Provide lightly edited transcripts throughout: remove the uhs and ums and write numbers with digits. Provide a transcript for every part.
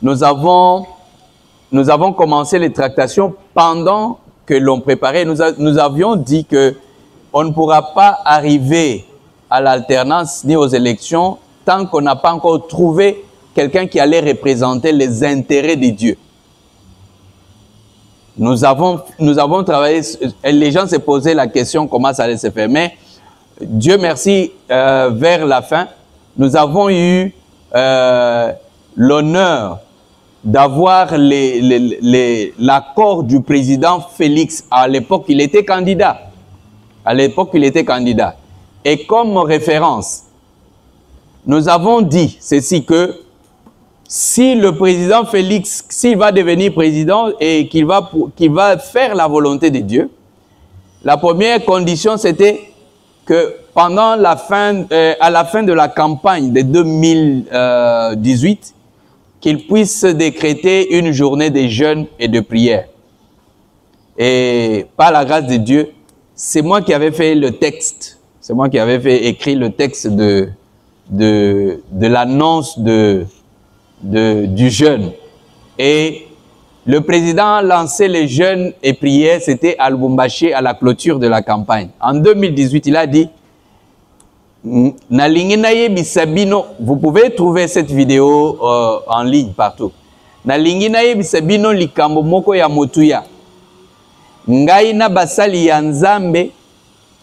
nous avons commencé les tractations pendant que l'on préparait. Nous avions dit que on ne pourra pas arriver à l'alternance ni aux élections tant qu'on n'a pas encore trouvé quelqu'un qui allait représenter les intérêts de Dieu. Nous avons travaillé, et les gens se posaient la question comment ça allait se faire. Mais Dieu merci, vers la fin, nous avons eu l'honneur d'avoir l'accord du président Félix. À l'époque, il était candidat. Et comme référence, nous avons dit ceci que si le président Félix, s'il va devenir président et qu'il va faire la volonté de Dieu, la première condition c'était que pendant à la fin de la campagne de 2018, qu'il puisse décréter une journée de jeûne et de prière. Et par la grâce de Dieu, c'est moi qui avais fait le texte. C'est moi qui avais écrit le texte de l'annonce du jeûne. Et le président a lancé les jeûnes et prières, c'était à Lubumbashi à la clôture de la campagne. En 2018, il a dit, vous pouvez trouver cette vidéo en ligne partout. Nalingi nayebisa bino likambo moko ya motuya. Ngai na basali ya Nzambe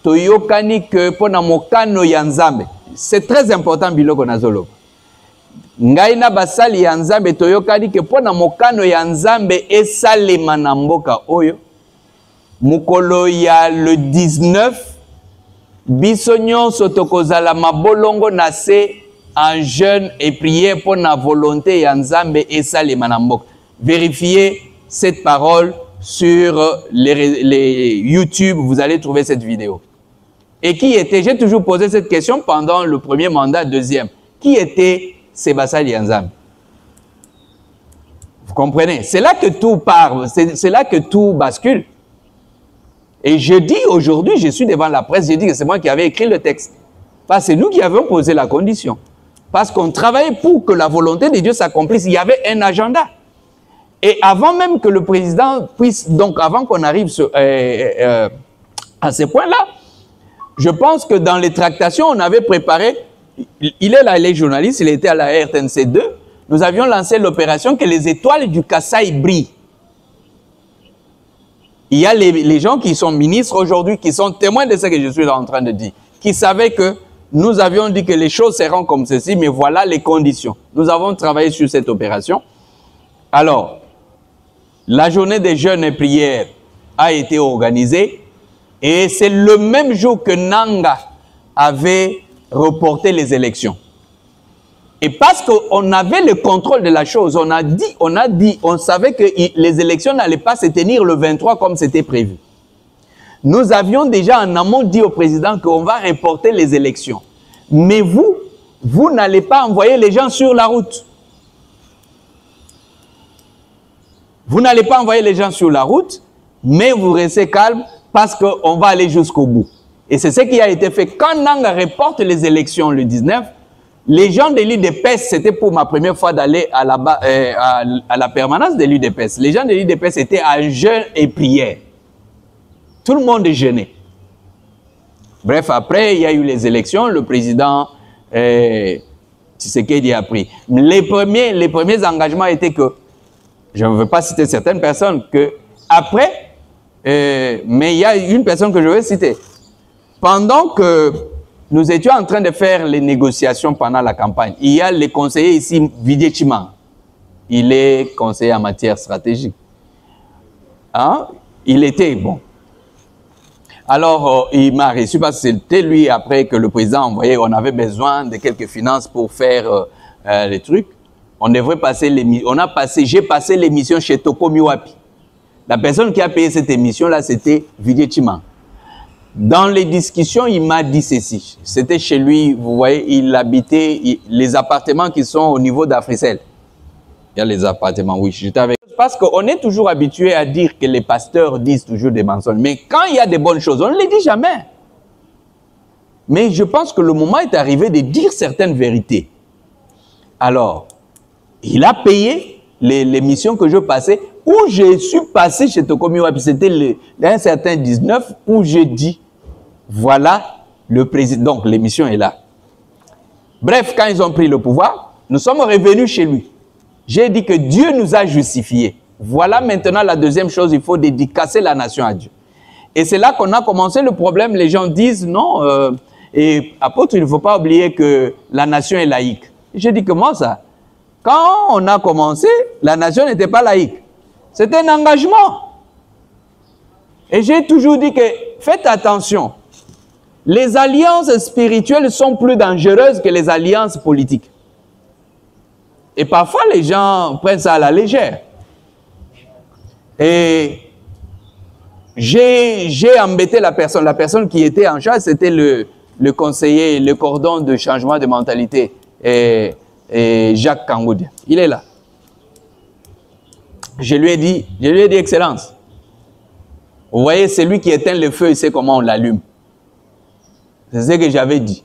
toyokani ke pona mokano ya Nzambe. C'est très important biloko nazolo. Ngai na basali ya Nzambe toyokani ke pona mokano ya Nzambe esalema na mboka oyo. Mukolo ya le 19 biso nyonso tokozala mabolongo na se en jeûne et prière pour la volonté ya Nzambe esalema na mboka. Vérifiez cette parole sur les YouTube, vous allez trouver cette vidéo. Et qui était, j'ai toujours posé cette question pendant le premier mandat, deuxième. Qui était Sébastien Yanzam? Vous comprenez? C'est là que tout part, c'est là que tout bascule. Et je dis aujourd'hui, je suis devant la presse, je dis que c'est moi qui avais écrit le texte. Parce que c'est nous qui avions posé la condition. Parce qu'on travaillait pour que la volonté de Dieu s'accomplisse. Il y avait un agenda. Et avant même que le président puisse, donc avant qu'on arrive à ce point-là, je pense que dans les tractations, on avait préparé, il est là, il est journaliste, il était à la RTNC2, nous avions lancé l'opération que les étoiles du Kasaï brillent. Il y a les gens qui sont ministres aujourd'hui, qui sont témoins de ce que je suis en train de dire, qui savaient que nous avions dit que les choses seront comme ceci, mais voilà les conditions. Nous avons travaillé sur cette opération. Alors, la journée des jeûnes et prières a été organisée et c'est le même jour que Nanga avait reporté les élections. Et parce qu'on avait le contrôle de la chose, on savait que les élections n'allaient pas se tenir le 23 comme c'était prévu. Nous avions déjà en amont dit au président qu'on va reporter les élections. Mais vous n'allez pas envoyer les gens sur la route. Vous n'allez pas envoyer les gens sur la route, mais vous restez calme parce qu'on va aller jusqu'au bout. Et c'est ce qui a été fait. Quand Nanga reporte les élections le 19, les gens de l'UDPS, c'était pour ma première fois d'aller à la permanence de l'UDPS. Les gens de l'UDPS étaient à jeûne et prière. Tout le monde jeûnait. Bref, après, il y a eu les élections. Le président Tshisekedi a pris. Les premiers engagements étaient que, je ne veux pas citer certaines personnes, que après, mais il y a une personne que je veux citer. Pendant que nous étions en train de faire les négociations pendant la campagne, il y a le conseiller ici, Vidier Chima. Il est conseiller en matière stratégique. Hein? Il était bon. Alors, il m'a reçu parce que c'était lui, après que le président a envoyé, on avait besoin de quelques finances pour faire les trucs. On devrait passer l'émission. J'ai passé l'émission chez Toko Miwapi. La personne qui a payé cette émission-là, c'était Vidier Chima. Dans les discussions, il m'a dit ceci. C'était chez lui, vous voyez, il habitait les appartements qui sont au niveau d'Africel. Il y a les appartements, oui, j'étais avec. Parce qu'on est toujours habitué à dire que les pasteurs disent toujours des mensonges. Mais quand il y a des bonnes choses, on ne les dit jamais. Mais je pense que le moment est arrivé de dire certaines vérités. Alors, il a payé les missions que je passais, où je suis passé chez Tokomi Wapi, c'était un certain 19, où j'ai dit, voilà le président, donc l'émission est là. Bref, quand ils ont pris le pouvoir, nous sommes revenus chez lui. J'ai dit que Dieu nous a justifiés. Voilà maintenant la deuxième chose, il faut dédicacer la nation à Dieu. Et c'est là qu'on a commencé le problème. Les gens disent non, et apôtre, il ne faut pas oublier que la nation est laïque. J'ai dit comment ça? Quand on a commencé, la nation n'était pas laïque. C'était un engagement. Et j'ai toujours dit que faites attention. Les alliances spirituelles sont plus dangereuses que les alliances politiques. Et parfois, les gens prennent ça à la légère. Et j'ai embêté la personne qui était en charge, c'était le conseiller, le cordon de changement de mentalité, et Jacques Kangoud. Il est là. Je lui ai dit, Excellence, vous voyez, c'est lui qui éteint le feu, il sait comment on l'allume. C'est ce que j'avais dit.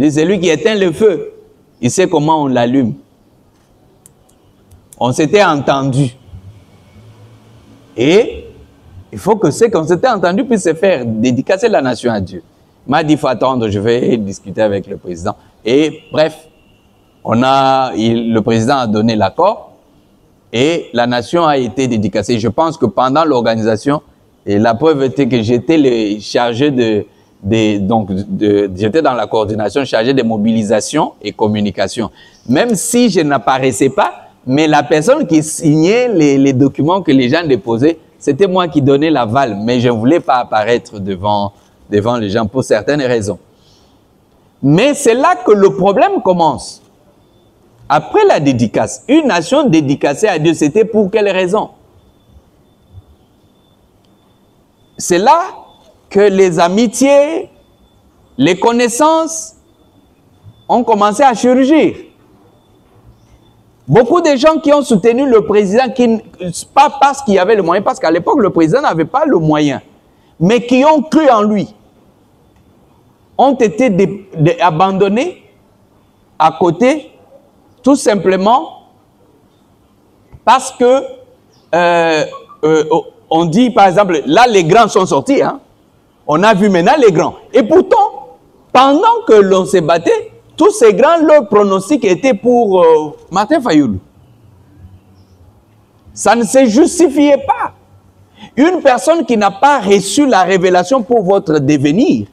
C'est lui qui éteint le feu, il sait comment on l'allume. On s'était entendu. Et il faut que ce qu'on s'était entendu puisse se faire, dédicacer la nation à Dieu. Il m'a dit, il faut attendre, je vais discuter avec le président. Et bref, le président a donné l'accord et la nation a été dédicacée. Je pense que pendant l'organisation, et la preuve était que j'étais chargé j'étais dans la coordination chargée de mobilisation et communication. Même si je n'apparaissais pas, mais la personne qui signait les documents que les gens déposaient, c'était moi qui donnais l'aval, mais je ne voulais pas apparaître devant les gens pour certaines raisons. Mais c'est là que le problème commence. Après la dédicace, une nation dédicacée à Dieu, c'était pour quelle raison? C'est là que les amitiés, les connaissances ont commencé à surgir. Beaucoup de gens qui ont soutenu le président, pas parce qu'il y avait le moyen, parce qu'à l'époque, le président n'avait pas le moyen, mais qui ont cru en lui, ont été abandonnés à côté, tout simplement parce que, on dit par exemple, là les grands sont sortis, hein? On a vu maintenant les grands. Et pourtant, pendant que l'on se battait, tous ces grands, leur pronostic était pour Martin Fayoulou. Ça ne se justifiait pas. Une personne qui n'a pas reçu la révélation pour votre devenir,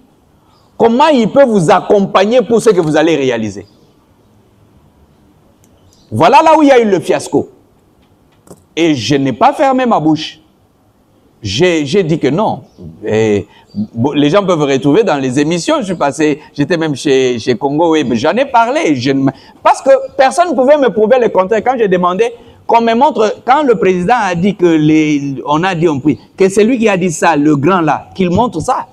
comment il peut vous accompagner pour ce que vous allez réaliser? Voilà là où il y a eu le fiasco. Et je n'ai pas fermé ma bouche. J'ai dit que non. Et les gens peuvent retrouver dans les émissions. Je suis passé, j'étais même chez Congo Web. J'en ai parlé. Parce que personne ne pouvait me prouver le contraire. Quand j'ai demandé qu'on me montre, quand le président a dit que on prie, que c'est lui qui a dit ça, le grand là, qu'il montre ça.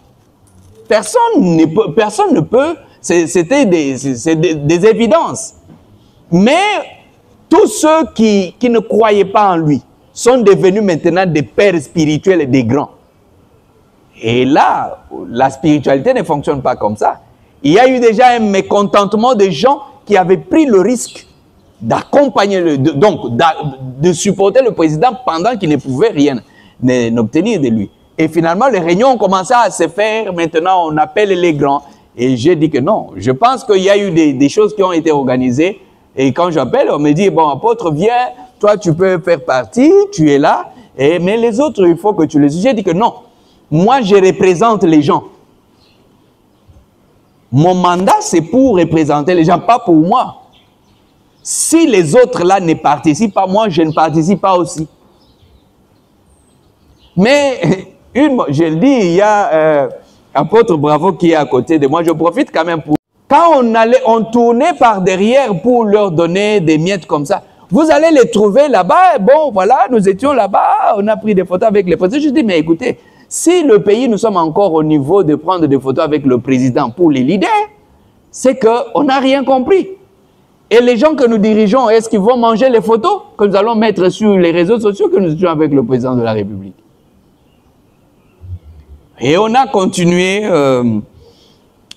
Personne ne peut. C'était des évidences. Mais tous ceux qui ne croyaient pas en lui sont devenus maintenant des pères spirituels et des grands. Et là, la spiritualité ne fonctionne pas comme ça. Il y a eu déjà un mécontentement de gens qui avaient pris le risque d'accompagner, de supporter le président pendant qu'il ne pouvait rien n'obtenir de lui. Et finalement, les réunions ont commencé à se faire. Maintenant, on appelle les grands. Et j'ai dit que non. Je pense qu'il y a eu des choses qui ont été organisées. Et quand j'appelle, on me dit, bon, apôtre, viens, toi, tu peux faire partie, tu es là. Mais les autres, il faut que tu les... J'ai dit que non. Moi, je représente les gens. Mon mandat, c'est pour représenter les gens, pas pour moi. Si les autres là ne participent pas, moi, je ne participe pas aussi. Mais, je le dis, il y a apôtre Bravo qui est à côté de moi. Je profite quand même pour... Quand on tournait par derrière pour leur donner des miettes comme ça, vous allez les trouver là-bas. Bon, voilà, nous étions là-bas, on a pris des photos avec les présidents. Je dis, mais écoutez, si le pays, nous sommes encore au niveau de prendre des photos avec le président pour les leaders, c'est qu'on n'a rien compris. Et les gens que nous dirigeons, est-ce qu'ils vont manger les photos que nous allons mettre sur les réseaux sociaux que nous étions avec le président de la République? Et on a continué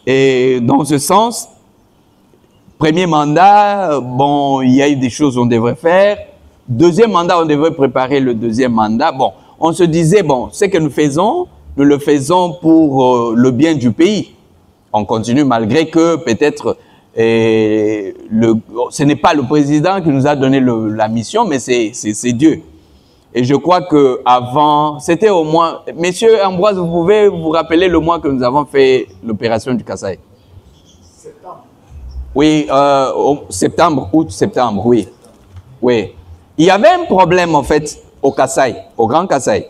et dans ce sens. Premier mandat, bon, il y a eu des choses qu'on devrait faire. deuxième mandat, on devait préparer le deuxième mandat. Bon, on se disait, bon, ce que nous faisons, nous le faisons pour le bien du pays. On continue malgré que peut-être ce n'est pas le président qui nous a donné la mission, mais c'est Dieu. Et je crois que avant, c'était au mois... Monsieur Ambroise, vous pouvez vous rappeler le mois que nous avons fait l'opération du Kasaï? Septembre. Oui, septembre, août, septembre, oui. Oui. Il y avait un problème en fait au Kasaï, au Grand Kasaï.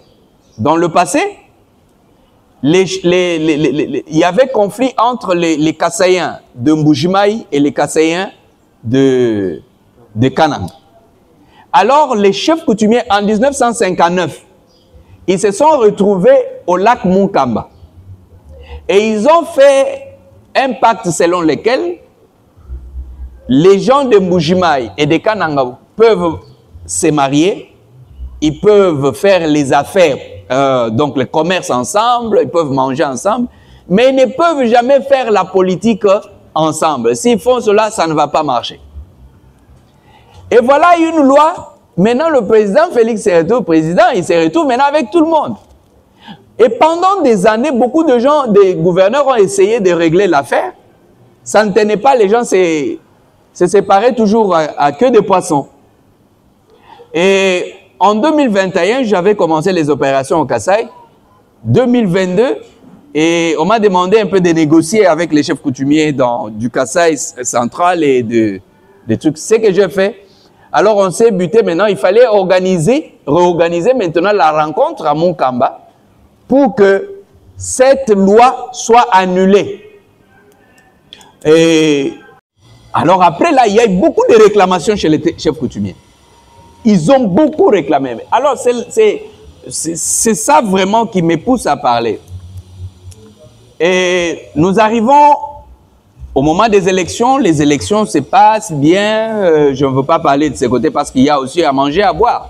Dans le passé, il y avait conflit entre les Kasaïens de Mbujimaï et les Kasaïens de Kanang. Alors, les chefs coutumiers, en 1959, ils se sont retrouvés au lac Munkamba. Et ils ont fait un pacte selon lequel les gens de Mbujimaï et de Kananga peuvent se marier, ils peuvent faire les affaires, donc le commerce ensemble, ils peuvent manger ensemble, mais ils ne peuvent jamais faire la politique ensemble. S'ils font cela, ça ne va pas marcher. Et voilà une loi. Maintenant, le président Félix se retrouve président, il se retrouve maintenant avec tout le monde. Et pendant des années, beaucoup de gens, des gouverneurs ont essayé de régler l'affaire. Ça ne tenait pas, les gens se séparaient toujours à queue de poisson. Et en 2021, j'avais commencé les opérations au Kasaï. 2022, et on m'a demandé un peu de négocier avec les chefs coutumiers du Kasaï central et des trucs. C'est ce que j'ai fait. Alors on s'est buté maintenant, il fallait réorganiser maintenant la rencontre à Munkamba pour que cette loi soit annulée. Et alors après là, il y a eu beaucoup de réclamations chez les chefs coutumiers. Ils ont beaucoup réclamé. Alors c'est ça vraiment qui me pousse à parler. Et nous arrivons au moment des élections, les élections se passent bien. Je ne veux pas parler de ce côté parce qu'il y a aussi à manger, à boire.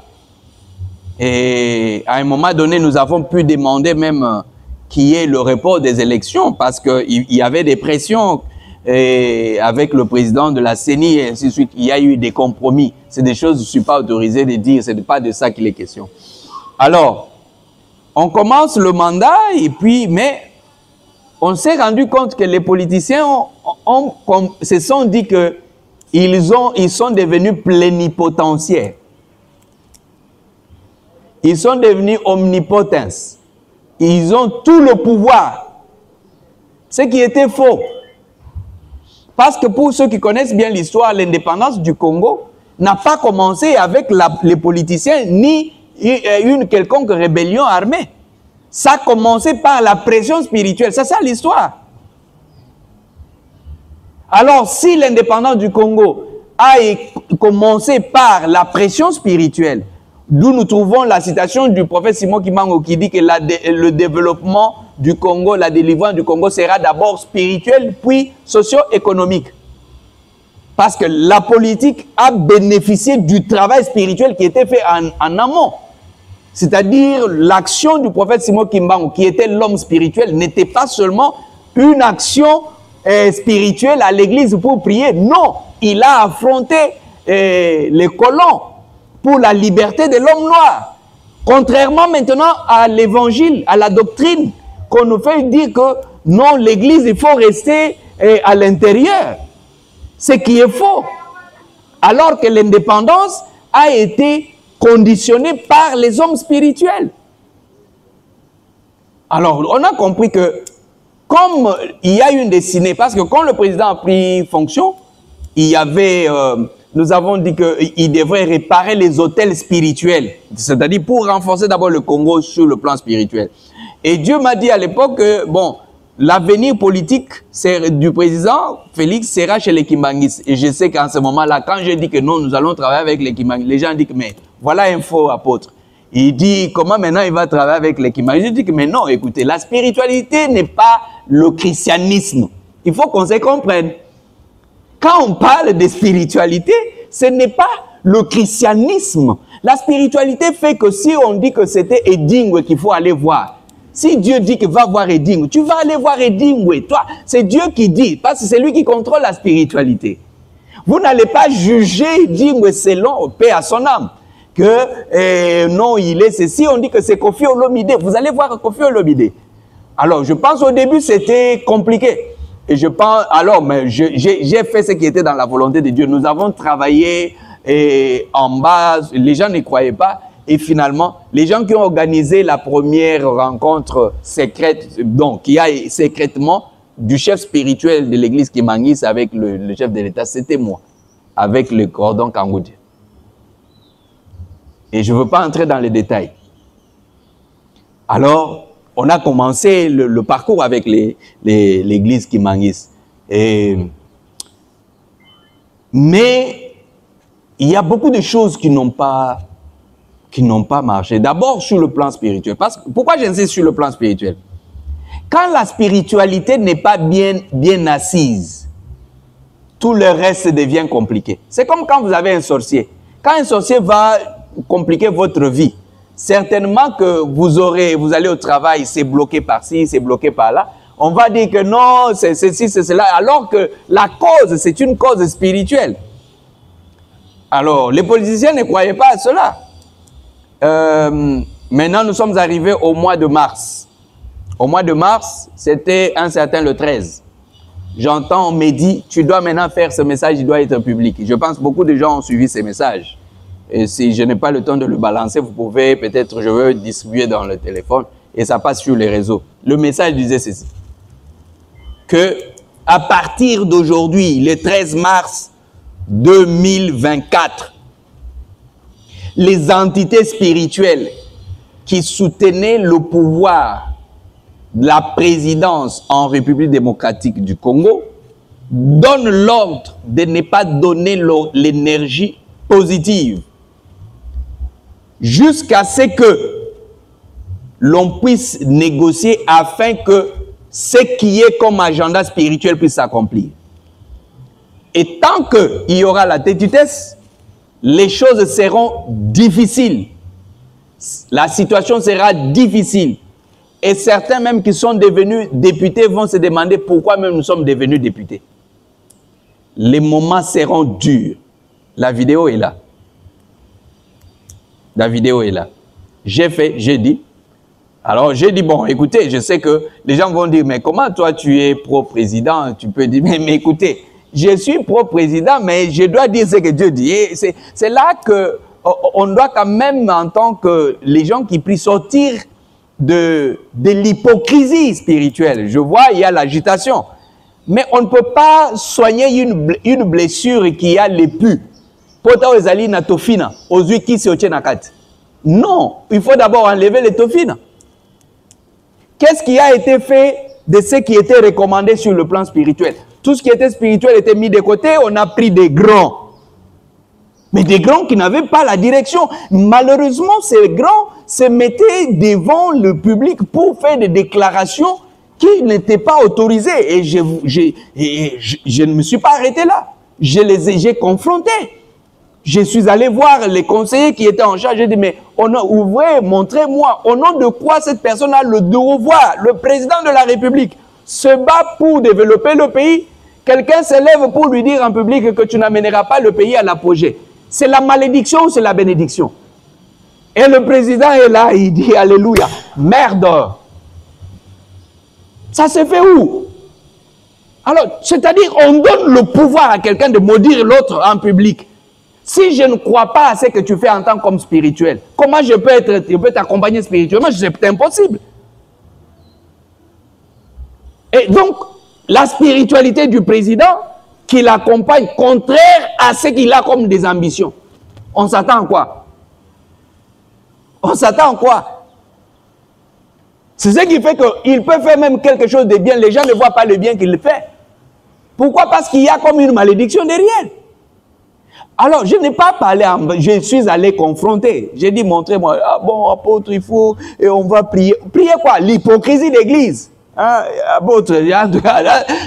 Et à un moment donné, nous avons pu demander même qu'il y ait le report des élections parce qu'il y avait des pressions avec le président de la CENI et ainsi de suite. Il y a eu des compromis. C'est des choses que je ne suis pas autorisé de dire. Ce n'est pas de ça qu'il est question. Alors, on commence le mandat et puis, mais on s'est rendu compte que les politiciens se sont dit qu'ils sont devenus plénipotentiaires. Ils sont devenus omnipotents. Ils ont tout le pouvoir. Ce qui était faux. Parce que pour ceux qui connaissent bien l'histoire, l'indépendance du Congo n'a pas commencé avec les politiciens ni une quelconque rébellion armée. Ça a commencé par la pression spirituelle. C'est ça l'histoire. Alors, si l'indépendance du Congo a commencé par la pression spirituelle, d'où nous trouvons la citation du prophète Simon Kimango qui dit que le développement du Congo, la délivrance du Congo sera d'abord spirituelle, puis socio-économique. Parce que la politique a bénéficié du travail spirituel qui était fait en amont. C'est-à-dire l'action du prophète Simon Kimbangu, qui était l'homme spirituel, n'était pas seulement une action spirituelle à l'église pour prier. Non, il a affronté les colons pour la liberté de l'homme noir. Contrairement maintenant à l'évangile, à la doctrine, qu'on nous fait dire que non, l'église, il faut rester à l'intérieur. Ce qui est faux. Alors que l'indépendance a été conditionnée par les hommes spirituels. Alors, on a compris que comme il y a une destinée, parce que quand le président a pris fonction, il y avait, nous avons dit qu'il devrait réparer les hôtels spirituels, c'est-à-dire pour renforcer d'abord le Congo sur le plan spirituel. Et Dieu m'a dit à l'époque que, bon, l'avenir politique du président Félix sera chez les Kimbanguistes. Et je sais qu'en ce moment-là, quand je dis que non, nous allons travailler avec les Kimbanguistes, les gens disent que mais voilà un faux apôtre. Il dit comment maintenant il va travailler avec les Kimbanguistes. Je dis que mais non, écoutez, la spiritualité n'est pas le christianisme. Il faut qu'on se comprenne. Quand on parle de spiritualité, ce n'est pas le christianisme. La spiritualité fait que si on dit que c'était Edingwe qu'il faut aller voir, si Dieu dit que va voir Edingwe, tu vas aller voir Edingwe. Toi, c'est Dieu qui dit, parce que c'est lui qui contrôle la spiritualité. Vous n'allez pas juger Edingwe selon paix à son âme. que non, il est ceci, on dit que c'est Koffi Olomide. Vous allez voir Koffi Olomide. Alors, je pense au début, c'était compliqué. Et je pense, alors, mais j'ai fait ce qui était dans la volonté de Dieu. Nous avons travaillé en bas, les gens ne croyaient pas. Et finalement, les gens qui ont organisé la première rencontre secrète, donc qui a secrètement du chef spirituel de l'église Kimangis avec le chef de l'État, c'était moi, avec le cordon Kangoudji. Et je ne veux pas entrer dans les détails. Alors, on a commencé le parcours avec l'église Kimangis. Mais il y a beaucoup de choses qui n'ont pas marché. D'abord sur le plan spirituel. Pourquoi j'insiste sur le plan spirituel? Quand la spiritualité n'est pas bien assise, tout le reste devient compliqué. C'est comme quand vous avez un sorcier. Quand un sorcier va compliquer votre vie, certainement que vous allez au travail, c'est bloqué par-ci, c'est bloqué par-là. On va dire que non, c'est ceci, c'est cela, alors que la cause, c'est une cause spirituelle. Alors, les politiciens ne croyaient pas à cela. Maintenant, nous sommes arrivés au mois de mars. Au mois de mars, c'était un certain le 13. J'entends, on me dit, tu dois maintenant faire ce message, il doit être public. Je pense que beaucoup de gens ont suivi ces messages. Et si je n'ai pas le temps de le balancer, vous pouvez, peut-être, je veux distribuer dans le téléphone et ça passe sur les réseaux. Le message disait ceci. Que à partir d'aujourd'hui, le 13 mars 2024, les entités spirituelles qui soutenaient le pouvoir de la présidence en République démocratique du Congo donnent l'ordre de ne pas donner l'énergie positive jusqu'à ce que l'on puisse négocier afin que ce qui est comme agenda spirituel puisse s'accomplir. Et tant qu'il y aura la têtutesse, les choses seront difficiles. La situation sera difficile. Et certains même qui sont devenus députés vont se demander pourquoi même nous sommes devenus députés. Les moments seront durs. La vidéo est là. La vidéo est là. J'ai dit. Alors j'ai dit, bon, écoutez, je sais que les gens vont dire, mais comment toi tu es pro-président? Tu peux dire, mais écoutez, je suis pro-président, mais je dois dire ce que Dieu dit. Et c'est là qu'on doit quand même, en tant que les gens qui prient, sortir de l'hypocrisie spirituelle. Je vois, il y a l'agitation. Mais on ne peut pas soigner une blessure qui a les pus. Non, il faut d'abord enlever les tofines. Qu'est-ce qui a été fait de ce qui était recommandé sur le plan spirituel? Tout ce qui était spirituel était mis de côté, on a pris des grands. Mais des grands qui n'avaient pas la direction. Malheureusement, ces grands se mettaient devant le public pour faire des déclarations qui n'étaient pas autorisées. Et je ne me suis pas arrêté là. J'ai confronté. Je suis allé voir les conseillers qui étaient en charge. J'ai dit, mais ouvrez, montrez-moi, au nom de quoi cette personne a le devoir, le président de la République, se bat pour développer le pays. Quelqu'un se lève pour lui dire en public que tu n'amèneras pas le pays à l'apogée. C'est la malédiction ou c'est la bénédiction? Et le président est là, il dit alléluia. Merde! Ça se fait où? Alors, c'est-à-dire, on donne le pouvoir à quelqu'un de maudire l'autre en public. Si je ne crois pas à ce que tu fais en tant qu'homme spirituel, comment je peux t'accompagner spirituellement? C'est impossible. Et donc, la spiritualité du président qui l'accompagne contraire à ce qu'il a comme des ambitions. On s'attend à quoi? On s'attend à quoi? C'est ce qui fait qu'il peut faire même quelque chose de bien. Les gens ne voient pas le bien qu'il fait. Pourquoi? Parce qu'il y a comme une malédiction derrière. Alors, je n'ai pas parlé, je suis allé confronter. J'ai dit, montrez-moi. Ah bon, apôtre, il faut, et on va prier. Prier quoi? L'hypocrisie d'église. Hein, apôtre, j'ai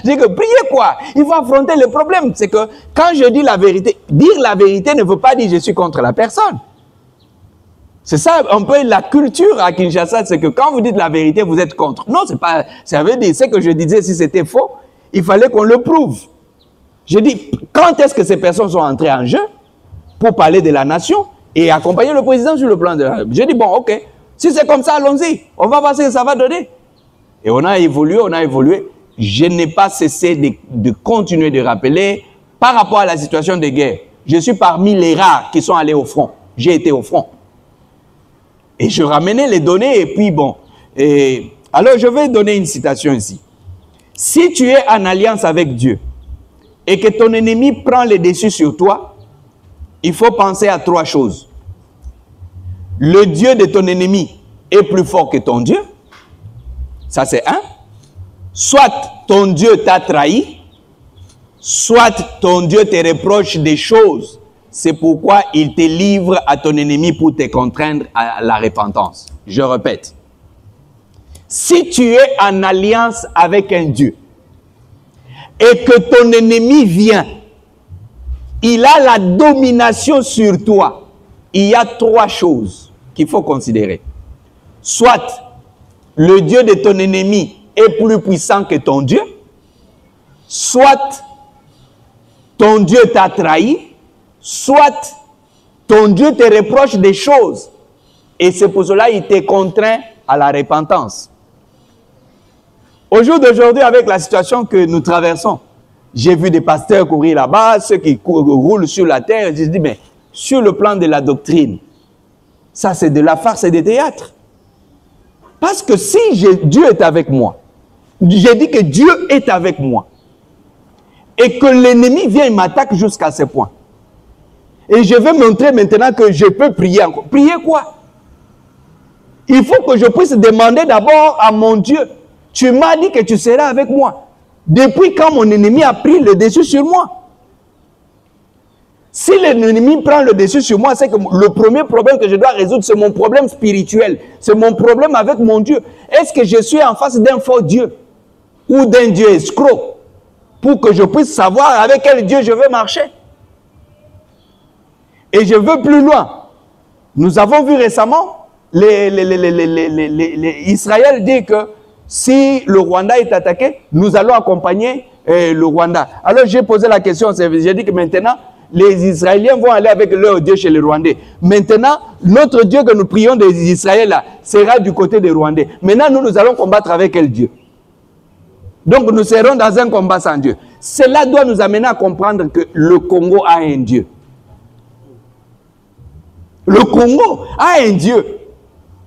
dit que prier quoi? Il faut affronter le problème. C'est que quand je dis la vérité, dire la vérité ne veut pas dire je suis contre la personne. C'est ça un peu la culture à Kinshasa, c'est que quand vous dites la vérité, vous êtes contre. Non, c'est pas, ça veut dire, ce que je disais, si c'était faux, il fallait qu'on le prouve. Je dis, quand est-ce que ces personnes sont entrées en jeu pour parler de la nation? et accompagner le président sur le plan de la... J'ai dit, bon, ok, si c'est comme ça, allons-y, on va voir ce que ça va donner. Et on a évolué, on a évolué. Je n'ai pas cessé de continuer de rappeler par rapport à la situation de guerre. Je suis parmi les rares qui sont allés au front. J'ai été au front. Et je ramenais les données et puis bon. Alors je vais donner une citation ici. Si tu es en alliance avec Dieu et que ton ennemi prend le dessus sur toi, il faut penser à 3 choses. Le Dieu de ton ennemi est plus fort que ton Dieu. Ça c'est 1. Soit ton Dieu t'a trahi, soit ton Dieu te reproche des choses. C'est pourquoi il te livre à ton ennemi pour te contraindre à la repentance. Je répète. Si tu es en alliance avec un Dieu et que ton ennemi vient, il a la domination sur toi, il y a 3 choses qu'il faut considérer. Soit le Dieu de ton ennemi est plus puissant que ton Dieu, soit ton Dieu t'a trahi, soit ton Dieu te reproche des choses et c'est pour cela qu'il te contraint à la repentance. Au jour d'aujourd'hui, avec la situation que nous traversons, j'ai vu des pasteurs courir là-bas, ceux qui roulent sur la terre, je dis, mais sur le plan de la doctrine, ça c'est de la farce et des théâtres. Parce que si Dieu est avec moi, j'ai dit que Dieu est avec moi, et que l'ennemi vient et m'attaque jusqu'à ce point. Et je vais montrer maintenant que je peux prier encore. Prier quoi? Il faut que je puisse demander d'abord à mon Dieu. Tu m'as dit que tu seras avec moi. Depuis quand mon ennemi a pris le dessus sur moi? Si l'ennemi prend le dessus sur moi, c'est que le premier problème que je dois résoudre, c'est mon problème spirituel. C'est mon problème avec mon Dieu. Est-ce que je suis en face d'un faux Dieu? Ou d'un Dieu escroc? Pour que je puisse savoir avec quel Dieu je veux marcher. Et je veux plus loin. Nous avons vu récemment, Israël dit que si le Rwanda est attaqué, nous allons accompagner le Rwanda. Alors j'ai posé la question, j'ai dit que maintenant, les Israéliens vont aller avec leur Dieu chez les Rwandais. Maintenant, notre Dieu que nous prions des Israéliens là, sera du côté des Rwandais. Maintenant, nous allons combattre avec quel Dieu? Donc nous serons dans un combat sans Dieu. Cela doit nous amener à comprendre que le Congo a un Dieu. Le Congo a un Dieu.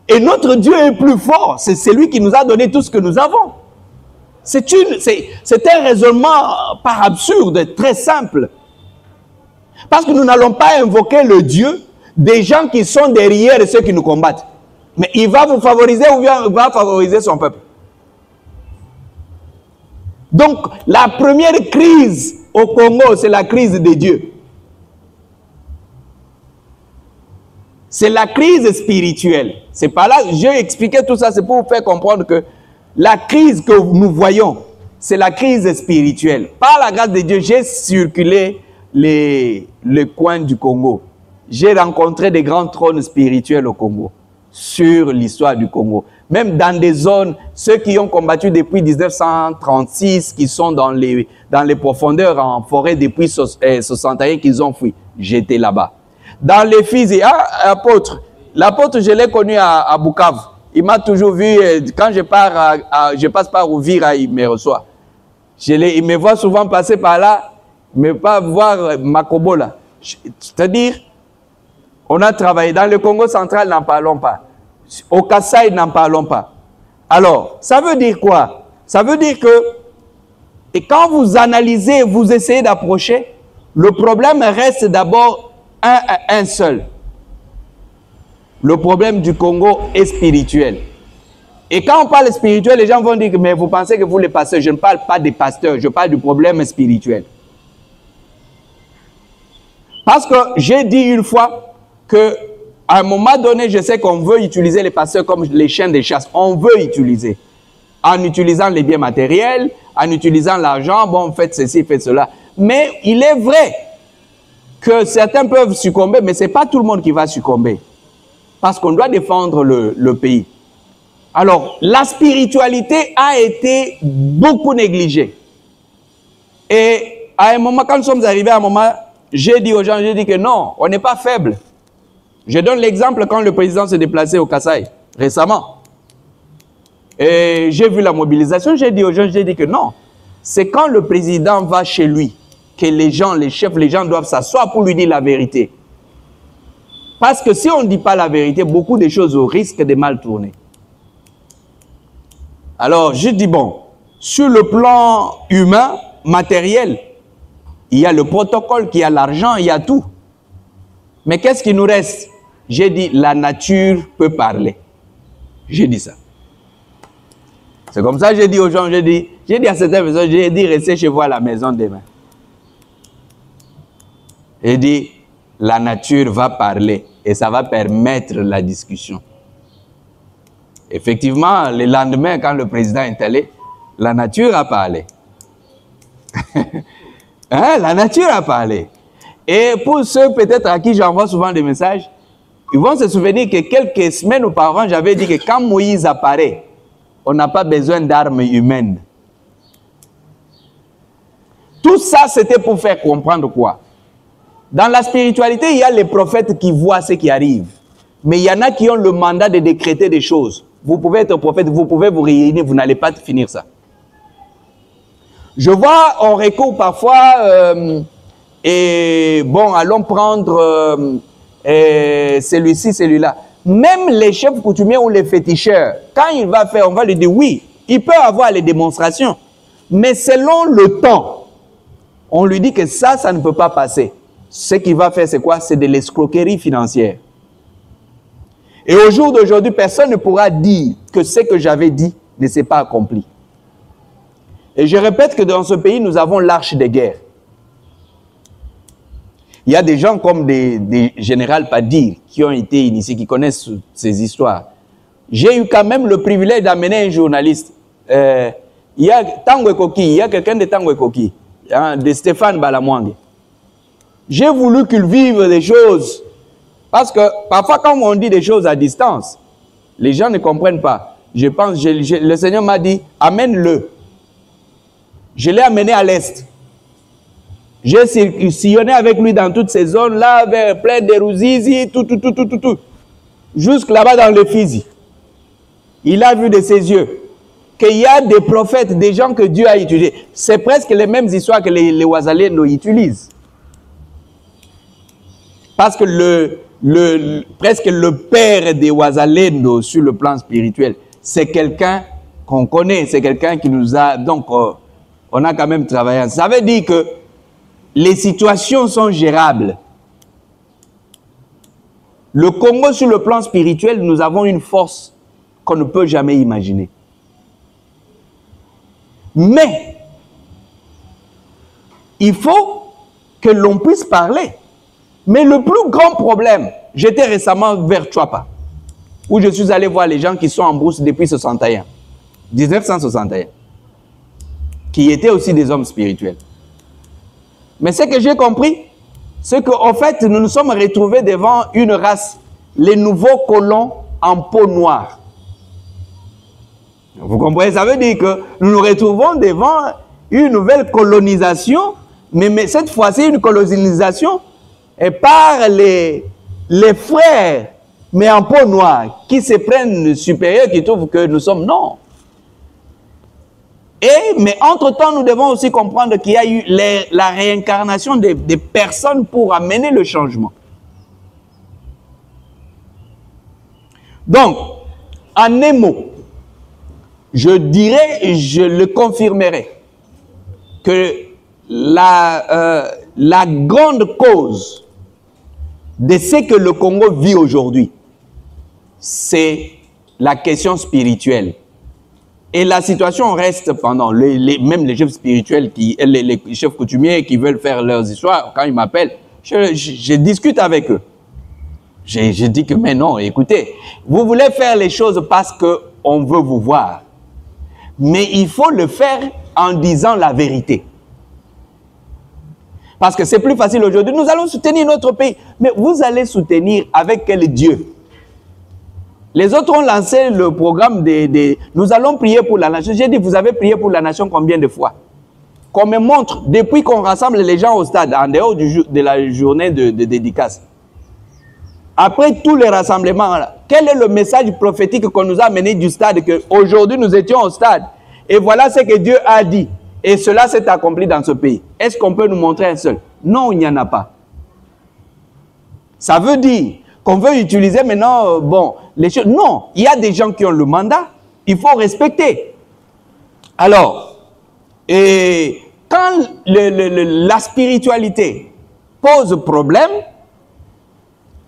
Et notre Dieu est plus fort. C'est celui qui nous a donné tout ce que nous avons. C'est un raisonnement par absurde, très simple. Parce que nous n'allons pas invoquer le Dieu des gens qui sont derrière ceux qui nous combattent. Mais il va vous favoriser ou il va favoriser son peuple. Donc, la première crise au Congo, c'est la crise de Dieu. C'est la crise spirituelle. C'est pas là, j'ai expliqué tout ça, c'est pour vous faire comprendre que la crise que nous voyons, c'est la crise spirituelle. Par la grâce de Dieu, j'ai circulé les coins du Congo. J'ai rencontré des grands trônes spirituels au Congo, sur l'histoire du Congo. Même dans des zones, ceux qui ont combattu depuis 1936, qui sont dans les profondeurs en forêt depuis 61, qu'ils ont fui. J'étais là-bas. Dans les fils, l'apôtre, je l'ai connu à Bukavu. Il m'a toujours vu, quand je passe par Ouvira, il me reçoit. Il me voit souvent passer par là, mais pas voir Makobola. C'est-à-dire, on a travaillé. Dans le Congo central, n'en parlons pas. Au Kasaï, n'en parlons pas. Alors, ça veut dire quoi? Ça veut dire que, et quand vous analysez, vous essayez d'approcher, le problème reste d'abord un seul. Le problème du Congo est spirituel. Et quand on parle spirituel, les gens vont dire, mais vous pensez que vous les pasteurs, je ne parle pas des pasteurs, je parle du problème spirituel. Parce que j'ai dit une fois que à un moment donné, je sais qu'on veut utiliser les pasteurs comme les chiens de chasse. On veut utiliser. En utilisant les biens matériels, en utilisant l'argent, bon, faites ceci, faites cela. Mais il est vrai que certains peuvent succomber, mais ce n'est pas tout le monde qui va succomber. Parce qu'on doit défendre le pays. Alors, la spiritualité a été beaucoup négligée. Et à un moment, quand nous sommes arrivés à un moment, j'ai dit aux gens, j'ai dit que non, on n'est pas faible. Je donne l'exemple quand le président s'est déplacé au Kasaï, récemment. Et j'ai vu la mobilisation, j'ai dit aux gens, j'ai dit que non. C'est quand le président va chez lui que les gens, les chefs, les gens doivent s'asseoir pour lui dire la vérité. Parce que si on ne dit pas la vérité, beaucoup de choses risquent de mal tourner. Alors, je dis bon, sur le plan humain, matériel, il y a le protocole, il y a l'argent, il y a tout. Mais qu'est-ce qui nous reste? J'ai dit, la nature peut parler. J'ai dit ça. C'est comme ça que j'ai dit aux gens, j'ai dit à certaines personnes, j'ai dit, restez chez vous à la maison demain. J'ai dit, la nature va parler et ça va permettre la discussion. Effectivement, le lendemain, quand le président est allé, la nature a parlé. Hein, la nature a parlé. Et pour ceux peut-être à qui j'envoie souvent des messages, ils vont se souvenir que quelques semaines auparavant, j'avais dit que quand Moïse apparaît, on n'a pas besoin d'armes humaines. Tout ça, c'était pour faire comprendre quoi? Dans la spiritualité, il y a les prophètes qui voient ce qui arrive. Mais il y en a qui ont le mandat de décréter des choses. Vous pouvez être prophète, vous pouvez vous réunir, vous n'allez pas finir ça. Je vois, on recourt parfois, et bon, allons prendre celui-ci, celui-là. Même les chefs coutumiers ou les féticheurs, quand il va faire, on va lui dire oui, il peut avoir les démonstrations. Mais selon le temps, on lui dit que ça ne peut pas passer. Ce qu'il va faire, c'est quoi? C'est de l'escroquerie financière. Et au jour d'aujourd'hui, personne ne pourra dire que ce que j'avais dit ne s'est pas accompli. Et je répète que dans ce pays, nous avons l'arche des guerres. Il y a des gens comme des généraux Padir qui ont été initiés, qui connaissent ces histoires. J'ai eu quand même le privilège d'amener un journaliste. Il y a Tango Ekoki, il y a quelqu'un de Tango Ekoki, hein, de Stéphane Balamwangue. J'ai voulu qu'il vive des choses. Parce que parfois, quand on dit des choses à distance, les gens ne comprennent pas. Je pense, le Seigneur m'a dit, amène-le. Je l'ai amené à l'est. J'ai sillonné avec lui dans toutes ces zones-là, vers plein de Ruzizi, tout. Jusque là-bas dans le Fizi. Il a vu de ses yeux qu'il y a des prophètes, des gens que Dieu a utilisés. C'est presque les mêmes histoires que les Wazalendo utilisent. Parce que presque le père des Wazalendo sur le plan spirituel, c'est quelqu'un qu'on connaît, c'est quelqu'un qui nous a... Donc, on a quand même travaillé. Ça veut dire que les situations sont gérables. Le Congo, sur le plan spirituel, nous avons une force qu'on ne peut jamais imaginer. Mais, il faut que l'on puisse parler. Mais le plus grand problème, j'étais récemment vers Chouapa, où je suis allé voir les gens qui sont en brousse depuis 1961, qui étaient aussi des hommes spirituels. Mais ce que j'ai compris, c'est qu'en fait, nous nous sommes retrouvés devant une race, les nouveaux colons en peau noire. Vous comprenez? Ça veut dire que nous nous retrouvons devant une nouvelle colonisation, mais cette fois-ci, une colonisation et par les frères, mais en peau noire, qui se prennent supérieurs, qui trouvent que nous sommes non. Mais entre-temps, nous devons aussi comprendre qu'il y a eu la réincarnation des personnes pour amener le changement. Donc, en un mot, je dirais et je le confirmerai que la grande cause de ce que le Congo vit aujourd'hui, c'est la question spirituelle. Et la situation reste pendant, même les chefs spirituels, les chefs coutumiers qui veulent faire leurs histoires, quand ils m'appellent, je discute avec eux. Je dis que, mais non, écoutez, vous voulez faire les choses parce qu'on veut vous voir. Mais il faut le faire en disant la vérité. Parce que c'est plus facile aujourd'hui. Nous allons soutenir notre pays. Mais vous allez soutenir avec quel Dieu? Les autres ont lancé le programme nous allons prier pour la nation. J'ai dit, vous avez prié pour la nation combien de fois? Qu'on me montre, depuis qu'on rassemble les gens au stade, en dehors de la journée de dédicace. Après tous les rassemblements, quel est le message prophétique qu'on nous a amené du stade, qu'aujourd'hui nous étions au stade, et voilà ce que Dieu a dit, et cela s'est accompli dans ce pays. Est-ce qu'on peut nous montrer un seul? Non, il n'y en a pas. Ça veut dire qu'on veut utiliser maintenant, bon, les choses. Non, il y a des gens qui ont le mandat, il faut respecter. Alors, et quand la spiritualité pose problème,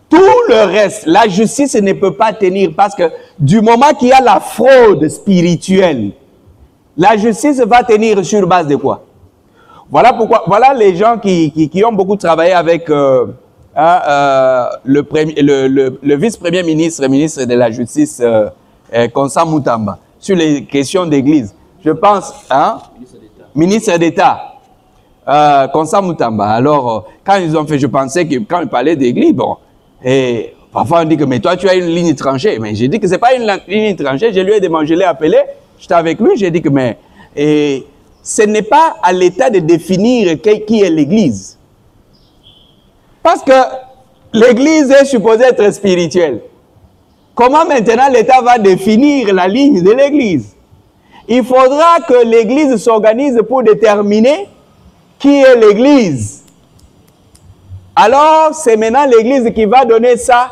tout le reste, la justice ne peut pas tenir, parce que du moment qu'il y a la fraude spirituelle, la justice va tenir sur base de quoi? Voilà pourquoi, voilà les gens qui ont beaucoup travaillé avec le vice-premier ministre, ministre de la Justice, Constant Moutamba, sur les questions d'église. Je pense, hein, ministre d'État, Constant Moutamba. Alors, quand ils ont fait, je pensais que quand ils parlaient d'église, bon, et parfois on dit que, mais toi tu as une ligne tranchée. Mais j'ai dit que ce n'est pas une ligne tranchée, je lui ai demandé, je l'ai appelé, j'étais avec lui, j'ai dit que, mais ce n'est pas à l'État de définir qui est l'église. Parce que l'église est supposée être spirituelle. Comment maintenant l'État va définir la ligne de l'église? Il faudra que l'église s'organise pour déterminer qui est l'église. Alors, c'est maintenant l'église qui va donner ça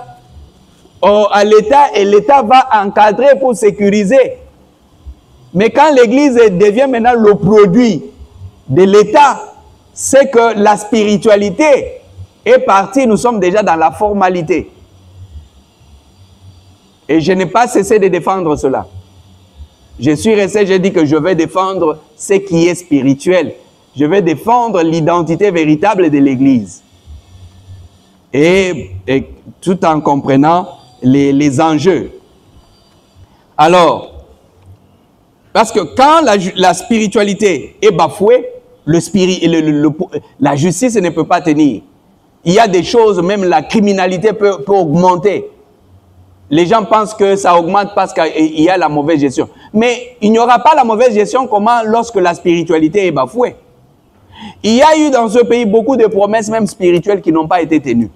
à l'État et l'État va encadrer pour sécuriser. Mais quand l'église devient maintenant le produit de l'État, c'est que la spiritualité est partie, nous sommes déjà dans la formalité. Et je n'ai pas cessé de défendre cela. Je suis resté, j'ai dit que je vais défendre ce qui est spirituel. Je vais défendre l'identité véritable de l'église. Et tout en comprenant les enjeux. Alors, parce que quand la spiritualité est bafouée, la justice ne peut pas tenir. Il y a des choses, même la criminalité peut augmenter. Les gens pensent que ça augmente parce qu'il y a la mauvaise gestion. Mais il n'y aura pas la mauvaise gestion comment lorsque la spiritualité est bafouée. Il y a eu dans ce pays beaucoup de promesses, même spirituelles, qui n'ont pas été tenues.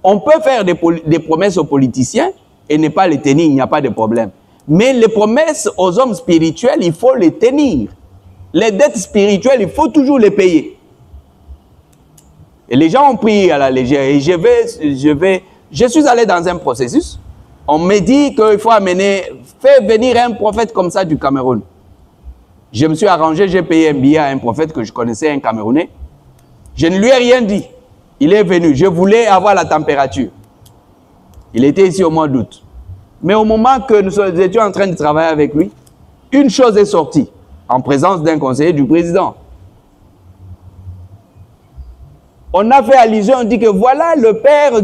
On peut faire des promesses aux politiciens et ne pas les tenir, il n'y a pas de problème. Mais les promesses aux hommes spirituels, il faut les tenir. Les dettes spirituelles, il faut toujours les payer. Et les gens ont pris à la légère. Et je suis allé dans un processus. On me dit qu'il faut faire venir un prophète comme ça du Cameroun. Je me suis arrangé, j'ai payé un billet à un prophète que je connaissais, un Camerounais. Je ne lui ai rien dit. Il est venu. Je voulais avoir la température. Il était ici au mois d'août. Mais au moment que nous étions en train de travailler avec lui, une chose est sortie, en présence d'un conseiller du président. On a fait allusion, on dit que voilà le père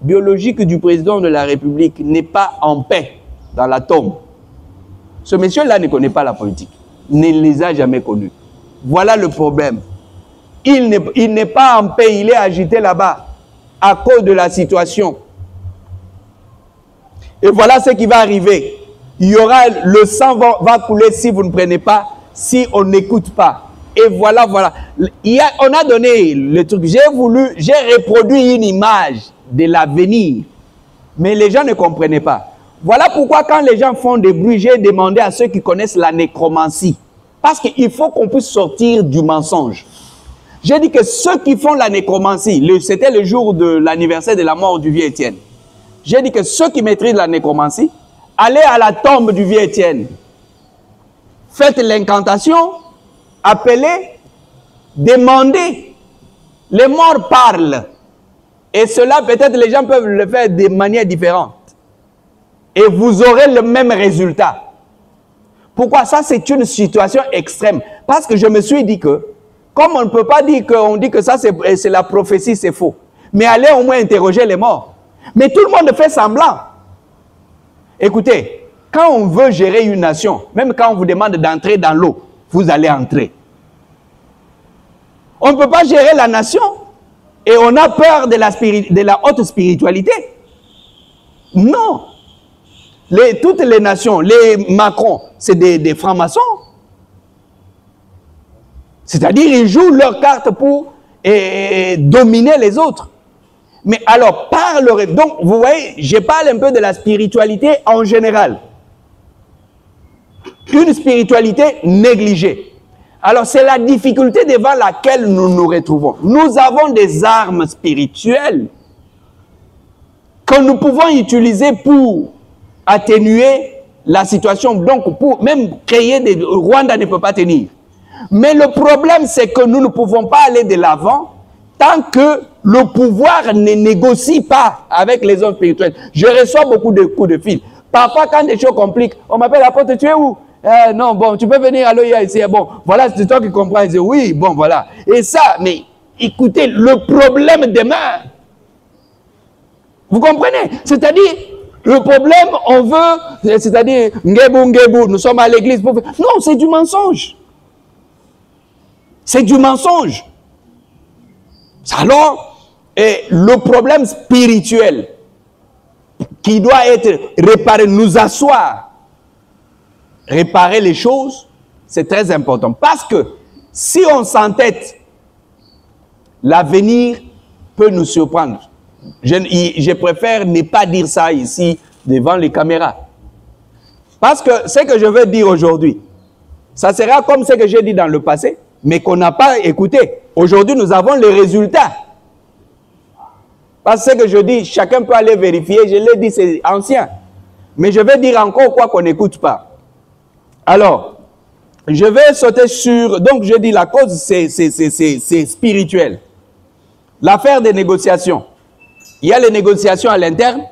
biologique du président de la République n'est pas en paix dans la tombe. Ce monsieur-là ne connaît pas la politique, ne les a jamais connus. Voilà le problème. Il n'est pas en paix, il est agité là-bas à cause de la situation. Et voilà ce qui va arriver. Il y aura, le sang va couler si vous ne prenez pas, si on n'écoute pas. Et voilà. On a donné le truc. J'ai reproduit une image de l'avenir. Mais les gens ne comprenaient pas. Voilà pourquoi quand les gens font des bruits, j'ai demandé à ceux qui connaissent la nécromancie. Parce qu'il faut qu'on puisse sortir du mensonge. J'ai dit que ceux qui font la nécromancie, c'était le jour de l'anniversaire de la mort du vieux Étienne. J'ai dit que ceux qui maîtrisent la nécromancie, allez à la tombe du vieux Étienne. Faites l'incantation, appelez, demandez. Les morts parlent. Et cela, peut-être, les gens peuvent le faire de manière différente. Et vous aurez le même résultat. Pourquoi? Ça, c'est une situation extrême. Parce que je me suis dit que, comme on ne peut pas dire qu'on dit que ça, c'est la prophétie, c'est faux. Mais allez au moins interroger les morts. Mais tout le monde fait semblant. Écoutez, quand on veut gérer une nation, même quand on vous demande d'entrer dans l'eau, vous allez entrer. On ne peut pas gérer la nation et on a peur de la haute spiritualité. Non. Toutes les nations, les Macron, c'est des francs-maçons. C'est-à-dire ils jouent leur carte pour dominer les autres. Mais alors, par le rêve, donc vous voyez, je parle un peu de la spiritualité en général. Une spiritualité négligée. Alors, c'est la difficulté devant laquelle nous nous retrouvons. Nous avons des armes spirituelles que nous pouvons utiliser pour atténuer la situation, donc pour même créer des... Rwanda ne peut pas tenir. Mais le problème, c'est que nous ne pouvons pas aller de l'avant tant que le pouvoir ne négocie pas avec les hommes spirituels. Je reçois beaucoup de coups de fil. Parfois, quand des choses compliquent, on m'appelle, apôtre, tu es où? Non, bon, tu peux venir à l'OIA ici. Bon, voilà, c'est toi qui comprends. Je dis, oui, bon, voilà. Et ça, mais écoutez, le problème demain, vous comprenez? C'est-à-dire, le problème, on veut, c'est-à-dire, ngebu, nous sommes à l'église pour... Non, c'est du mensonge. C'est du mensonge. Alors, le problème spirituel qui doit être réparé, nous asseoir, réparer les choses, c'est très important. Parce que si on s'entête, l'avenir peut nous surprendre. Je préfère ne pas dire ça ici devant les caméras. Parce que ce que je veux dire aujourd'hui, ça sera comme ce que j'ai dit dans le passé, mais qu'on n'a pas écouté. Aujourd'hui, nous avons les résultats. Parce que je dis, chacun peut aller vérifier. Je l'ai dit, c'est ancien. Mais je vais dire encore quoi qu'on n'écoute pas. Alors, je vais sauter sur... Donc, je dis, la cause, c'est spirituel. L'affaire des négociations. Il y a les négociations à l'interne,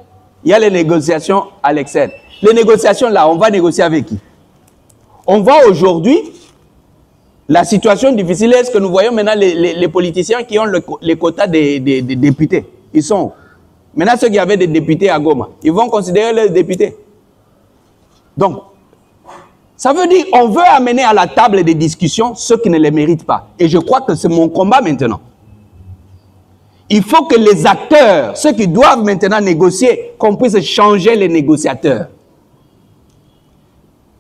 il y a les négociations à l'externe. Les négociations, là, on va négocier avec qui? On voit aujourd'hui la situation difficile. Est-ce que nous voyons maintenant les politiciens qui ont les quotas des députés? Ils sont où? Maintenant, ceux qui avaient des députés à Goma, ils vont considérer les députés. Donc, ça veut dire qu'on veut amener à la table des discussions ceux qui ne les méritent pas. Et je crois que c'est mon combat maintenant. Il faut que les acteurs, ceux qui doivent maintenant négocier, qu'on puisse changer les négociateurs.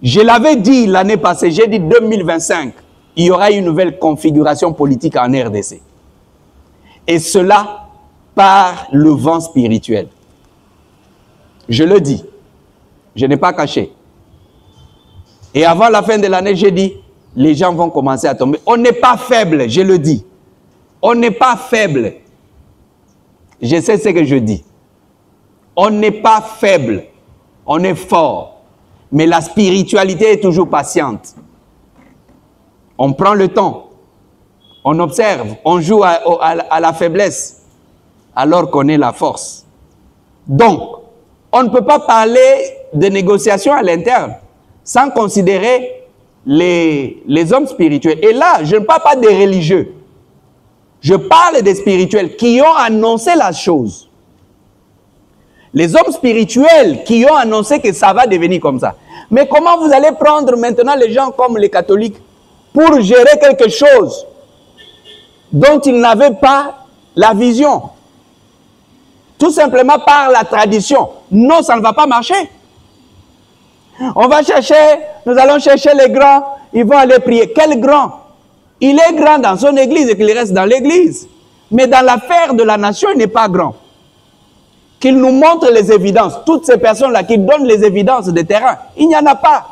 Je l'avais dit l'année passée, j'ai dit 2025, il y aura une nouvelle configuration politique en RDC. Et cela par le vent spirituel. Je le dis, je n'ai pas caché. Et avant la fin de l'année, j'ai dit, les gens vont commencer à tomber. On n'est pas faible, je le dis. On n'est pas faible. Je sais ce que je dis. On n'est pas faible, on est fort. Mais la spiritualité est toujours patiente. On prend le temps, on observe, on joue à la faiblesse, alors qu'on est la force. Donc, on ne peut pas parler de négociations à l'interne sans considérer les hommes spirituels. Et là, je ne parle pas des religieux. Je parle des spirituels qui ont annoncé la chose. Les hommes spirituels qui ont annoncé que ça va devenir comme ça. Mais comment vous allez prendre maintenant les gens comme les catholiques pour gérer quelque chose dont ils n'avaient pas la vision? Tout simplement par la tradition. Non, ça ne va pas marcher. On va chercher, nous allons chercher les grands, ils vont aller prier. Quel grand? Il est grand dans son église et qu'il reste dans l'église. Mais dans l'affaire de la nation, il n'est pas grand. Qu'il nous montre les évidences. Toutes ces personnes-là qui donnent les évidences de terrain, il n'y en a pas.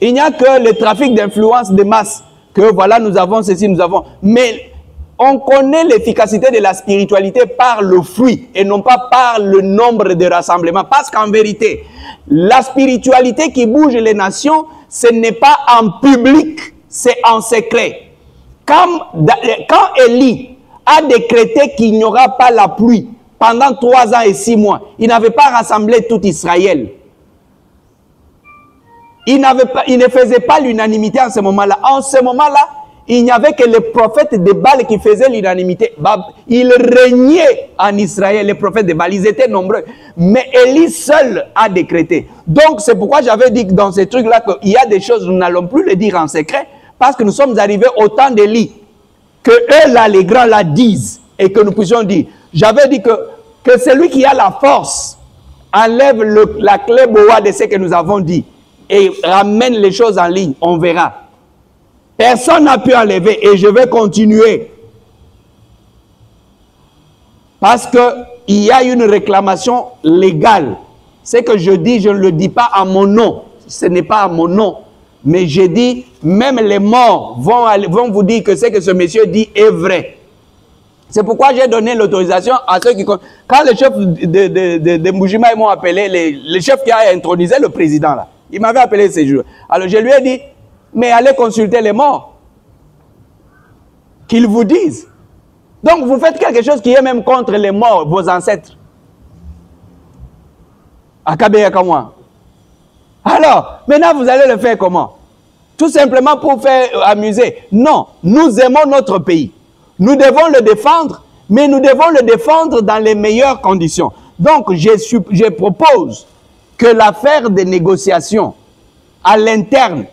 Il n'y a que le trafic d'influence de masse. Que voilà, nous avons ceci, nous avons... Mais on connaît l'efficacité de la spiritualité par le fruit et non pas par le nombre de rassemblements. Parce qu'en vérité, la spiritualité qui bouge les nations, ce n'est pas en public, c'est en secret. Quand Élie a décrété qu'il n'y aura pas la pluie pendant 3 ans et 6 mois, il n'avait pas rassemblé tout Israël. Il ne faisait pas l'unanimité en ce moment-là. En ce moment-là, il n'y avait que les prophètes de Baal qui faisaient l'unanimité. Il régnait en Israël, les prophètes de Baal, ils étaient nombreux. Mais Élie seul a décrété. Donc c'est pourquoi j'avais dit que dans ces trucs-là, qu'il y a des choses, nous n'allons plus les dire en secret, parce que nous sommes arrivés au temps d'Élie, que eux là, les grands là, disent, et que nous puissions dire. J'avais dit que celui qui a la force enlève la clé boa de ce que nous avons dit, et ramène les choses en ligne, on verra. Personne n'a pu enlever et je vais continuer. Parce qu'il y a une réclamation légale. Ce que je dis, je ne le dis pas à mon nom. Ce n'est pas à mon nom. Mais j'ai dit, même les morts vont vous dire que ce que ce monsieur dit est vrai. C'est pourquoi j'ai donné l'autorisation à ceux qui... Quand les chefs de Mboujima m'ont appelé, les chefs qui a intronisé le président, là, il m'avait appelé ces jours. Alors je lui ai dit, mais allez consulter les morts. Qu'ils vous disent. Donc vous faites quelque chose qui est même contre les morts, vos ancêtres. Akabe Kamwa. Alors, maintenant vous allez le faire comment? Tout simplement pour faire amuser. Non, nous aimons notre pays. Nous devons le défendre, mais nous devons le défendre dans les meilleures conditions. Donc, je propose que l'affaire des négociations à l'interne,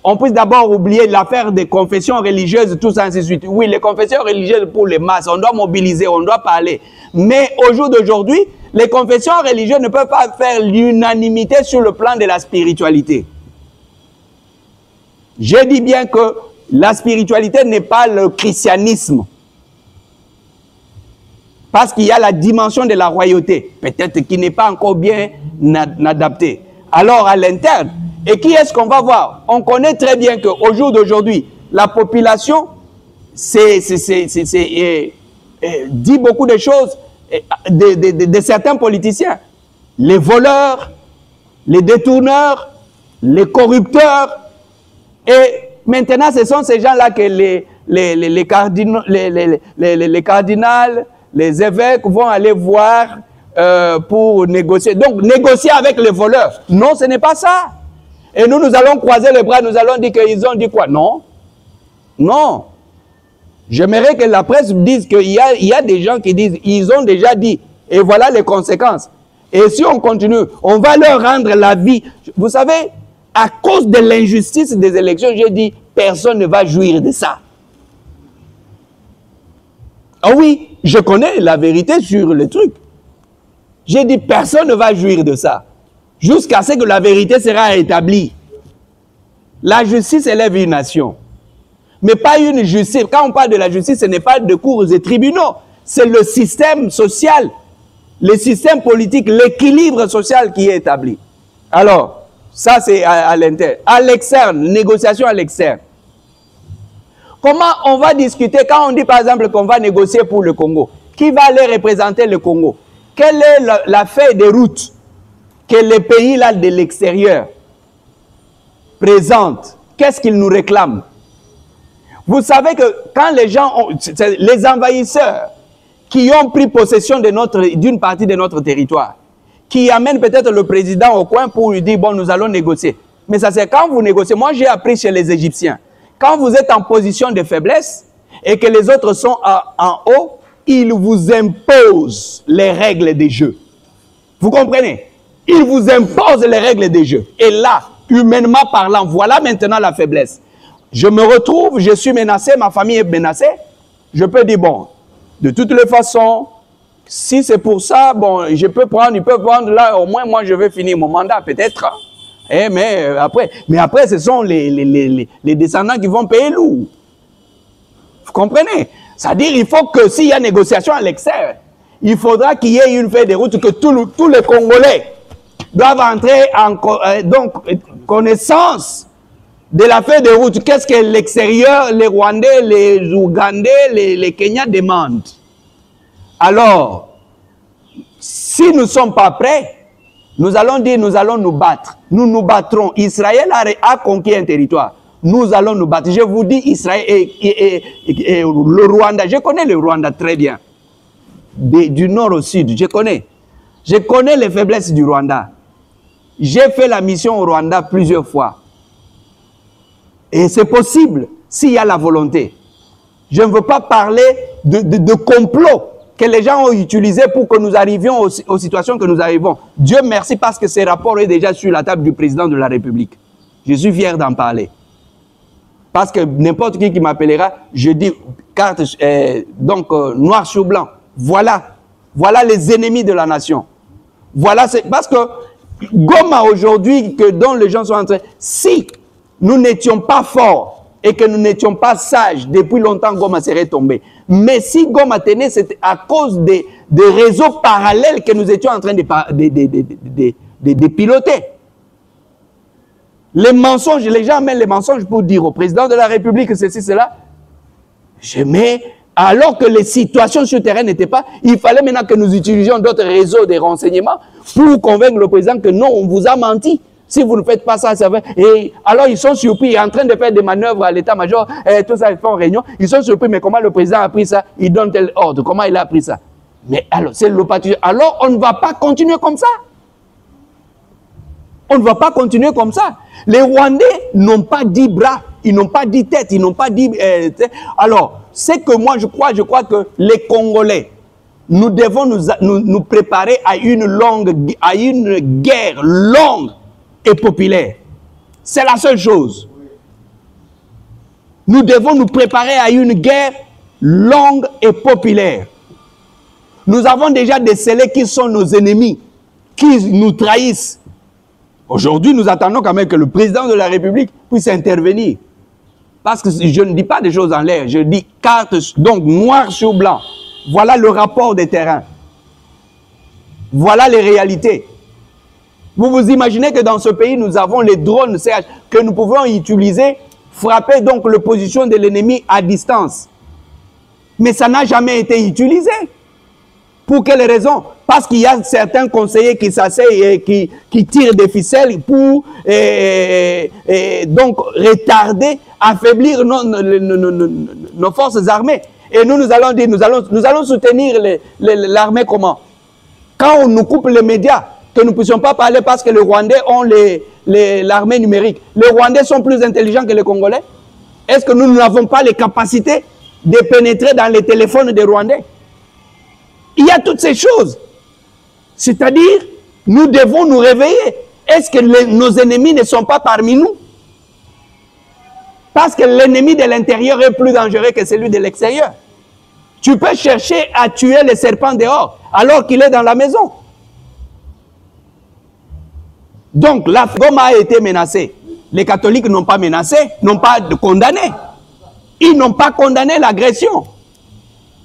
on puisse d'abord oublier l'affaire des confessions religieuses, tout ça, ainsi de suite. Oui, les confessions religieuses pour les masses, on doit mobiliser, on doit parler. Mais au jour d'aujourd'hui, les confessions religieuses ne peuvent pas faire l'unanimité sur le plan de la spiritualité. Je dis bien que la spiritualité n'est pas le christianisme. Parce qu'il y a la dimension de la royauté, peut-être qui n'est pas encore bien adaptée. Alors à l'interne, et qui est-ce qu'on va voir? On connaît très bien qu'au jour d'aujourd'hui, la population dit beaucoup de choses de certains politiciens. Les voleurs, les détourneurs, les corrupteurs. Et maintenant, ce sont ces gens-là que les cardinals, les évêques vont aller voir pour négocier. Donc, négocier avec les voleurs. Non, ce n'est pas ça. Et nous allons croiser les bras, nous allons dire qu'ils ont dit quoi? Non. Non. J'aimerais que la presse dise qu'il y a des gens qui disent, ils ont déjà dit, et voilà les conséquences. Et si on continue, on va leur rendre la vie. Vous savez, à cause de l'injustice des élections, j'ai dit, personne ne va jouir de ça. Ah oui, je connais la vérité sur le truc. J'ai dit, personne ne va jouir de ça. Jusqu'à ce que la vérité sera établie. La justice élève une nation. Mais pas une justice. Quand on parle de la justice, ce n'est pas de cours et tribunaux. C'est le système social, le système politique, l'équilibre social qui est établi. Alors, ça c'est à l'interne. À l'externe, négociation à l'externe. Comment on va discuter quand on dit par exemple qu'on va négocier pour le Congo? Qui va aller représenter le Congo? Quelle est la feuille de route que les pays là de l'extérieur présentent? Qu'est-ce qu'ils nous réclament? Vous savez que quand les gens les envahisseurs qui ont pris possession d'une partie de notre territoire, qui amènent peut-être le président au coin pour lui dire, bon, nous allons négocier. Mais ça c'est quand vous négociez. Moi, j'ai appris chez les Égyptiens. Quand vous êtes en position de faiblesse et que les autres sont en haut, ils vous imposent les règles des jeux. Vous comprenez? Ils vous imposent les règles des jeux. Et là, humainement parlant, voilà maintenant la faiblesse. Je me retrouve, je suis menacé, ma famille est menacée. Je peux dire, bon, de toutes les façons, si c'est pour ça, bon, je peux prendre, ils peuvent prendre là, au moins moi je vais finir mon mandat, peut-être. Mais après, ce sont les descendants qui vont payer lourd. Vous comprenez? C'est-à-dire, il faut que s'il y a négociation à l'extérieur, il faudra qu'il y ait une feuille de route que tous les Congolais doivent entrer en connaissance de la feuille de route. Qu'est-ce que l'extérieur, les Rwandais, les Ougandais, les Kenyans demandent? Alors, si nous ne sommes pas prêts, nous allons dire, nous allons nous battre. Nous nous battrons. Israël a conquis un territoire. Nous allons nous battre. Je vous dis, Israël et le Rwanda. Je connais le Rwanda très bien. Du nord au sud, je connais. Je connais les faiblesses du Rwanda. J'ai fait la mission au Rwanda plusieurs fois. Et c'est possible s'il y a la volonté. Je ne veux pas parler de complot que les gens ont utilisé pour que nous arrivions aux situations que nous arrivons. Dieu merci parce que ces rapports sont déjà sur la table du président de la République. Je suis fier d'en parler. Parce que n'importe qui m'appellera, je dis carte, noir sur blanc. Voilà les ennemis de la nation. Voilà, parce que Goma aujourd'hui, dont les gens sont en train, si nous n'étions pas forts et que nous n'étions pas sages, depuis longtemps Goma serait tombé. Mais si Goma tenait, c'était à cause réseaux parallèles que nous étions en train de piloter. Les mensonges, les gens amènent les mensonges pour dire au président de la République que ceci, cela. Alors que les situations sur le terrain n'étaient pas, il fallait maintenant que nous utilisions d'autres réseaux de renseignements pour convaincre le président que non, on vous a menti. Si vous ne faites pas ça, ça va. Et alors ils sont surpris, en train de faire des manœuvres à l'état-major, tout ça, ils font réunion. Ils sont surpris, mais comment le président a pris ça? Il donne tel ordre, comment il a pris ça? Mais alors, c'est l'opportunité. Alors, on ne va pas continuer comme ça. On ne va pas continuer comme ça. Les Rwandais n'ont pas dit bras, ils n'ont pas dit tête, ils n'ont pas dit... alors, c'est que moi, je crois que les Congolais, nous devons nous préparer à une guerre longue et populaire. C'est la seule chose. Nous devons nous préparer à une guerre longue et populaire. Nous avons déjà décelé qui sont nos ennemis, qui nous trahissent. Aujourd'hui, nous attendons quand même que le président de la République puisse intervenir. Parce que je ne dis pas des choses en l'air, je dis carte, donc noir sur blanc. Voilà le rapport des terrains. Voilà les réalités. Vous vous imaginez que dans ce pays, nous avons les drones CH que nous pouvons utiliser, frapper donc la position de l'ennemi à distance. Mais ça n'a jamais été utilisé. Pour quelle raison? Parce qu'il y a certains conseillers qui s'asseyent et qui tirent des ficelles pour donc retarder, affaiblir nos forces armées. Et nous allons dire, nous allons soutenir l'armée comment? Quand on nous coupe les médias, que nous ne puissions pas parler parce que les Rwandais ont l'armée numérique. Les Rwandais sont plus intelligents que les Congolais? Est-ce que nous n'avons pas les capacités de pénétrer dans les téléphones des Rwandais? Il y a toutes ces choses. C'est-à-dire, nous devons nous réveiller. Est-ce que nos ennemis ne sont pas parmi nous? Parce que l'ennemi de l'intérieur est plus dangereux que celui de l'extérieur. Tu peux chercher à tuer le serpent dehors, alors qu'il est dans la maison. Donc, la Goma a été menacée. Les catholiques n'ont pas menacé, n'ont pas condamné. Ils n'ont pas condamné l'agression.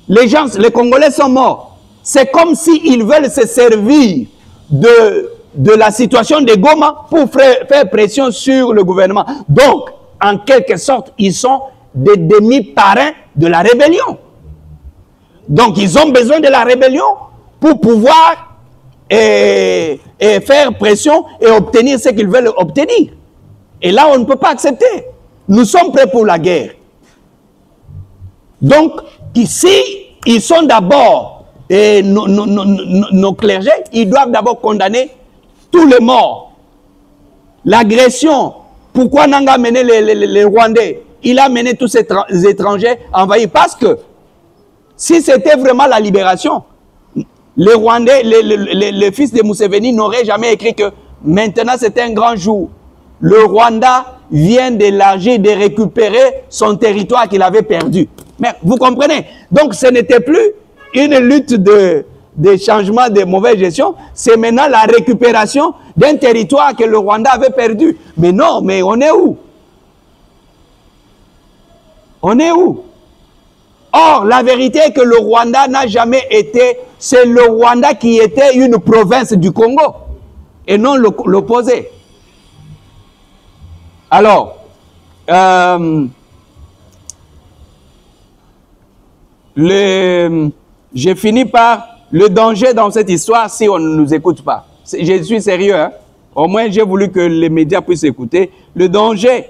Les Congolais sont morts. C'est comme s'ils veulent se servir de la situation de Goma pour faire pression sur le gouvernement. Donc, en quelque sorte, ils sont des demi-parrains de la rébellion. Donc, ils ont besoin de la rébellion pour pouvoir faire pression et obtenir ce qu'ils veulent obtenir. Et là, on ne peut pas accepter. Nous sommes prêts pour la guerre. Donc, ici, ils sont d'abord, nos clergés, ils doivent d'abord condamner tous les morts. L'agression, pourquoi Nanga a mené les Rwandais? Il a mené tous ces étrangers envahis. Parce que si c'était vraiment la libération, les Rwandais, les fils de Museveni n'auraient jamais écrit que maintenant c'est un grand jour. Le Rwanda vient d'élargir, de récupérer son territoire qu'il avait perdu. Mais vous comprenez? Donc ce n'était plus une lutte de changement de mauvaise gestion, c'est maintenant la récupération d'un territoire que le Rwanda avait perdu. Mais non, mais on est où? On est où? Or, la vérité est que le Rwanda n'a jamais été, c'est le Rwanda qui était une province du Congo, et non l'opposé. Alors, j'ai fini par le danger dans cette histoire si on ne nous écoute pas. Je suis sérieux, hein? Au moins j'ai voulu que les médias puissent écouter. Le danger,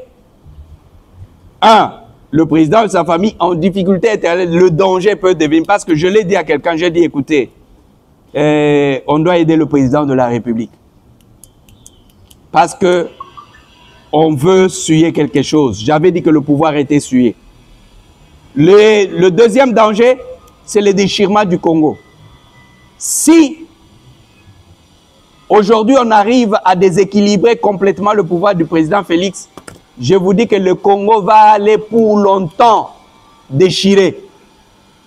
le président et sa famille en difficulté éternelle, le danger peut devenir, parce que je l'ai dit à quelqu'un, j'ai dit écoutez, on doit aider le président de la République. Parce que on veut suyer quelque chose. J'avais dit que le pouvoir était suyé. Le deuxième danger, c'est le déchirement du Congo. Si aujourd'hui on arrive à déséquilibrer complètement le pouvoir du président Félix, je vous dis que le Congo va aller pour longtemps déchirer.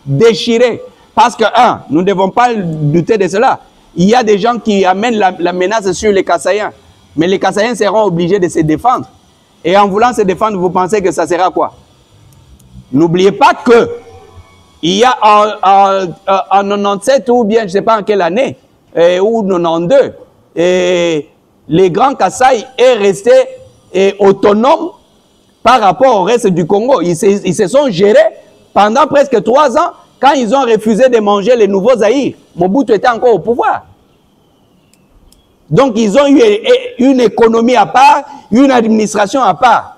Déchirer. Parce que, nous ne devons pas douter de cela. Il y a des gens qui amènent la menace sur les Kassaïens. Mais les Kassaïens seront obligés de se défendre. Et en voulant se défendre, vous pensez que ça sera quoi? N'oubliez pas que il y a en 97 ou bien je ne sais pas en quelle année, ou 92, les Grands Kasaï est resté autonome par rapport au reste du Congo. Ils se sont gérés pendant presque 3 ans quand ils ont refusé de manger les nouveaux Zaïre. Mobutu était encore au pouvoir. Donc ils ont eu une économie à part, une administration à part.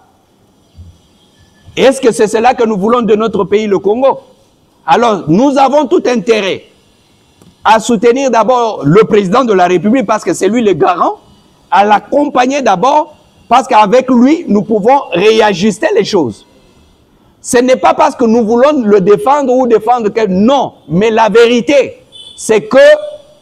Est-ce que c'est cela que nous voulons de notre pays, le Congo? Alors, nous avons tout intérêt à soutenir d'abord le président de la République parce que c'est lui le garant, à l'accompagner d'abord parce qu'avec lui, nous pouvons réajuster les choses. Ce n'est pas parce que nous voulons le défendre ou défendre quelqu'un. Non, mais la vérité, c'est que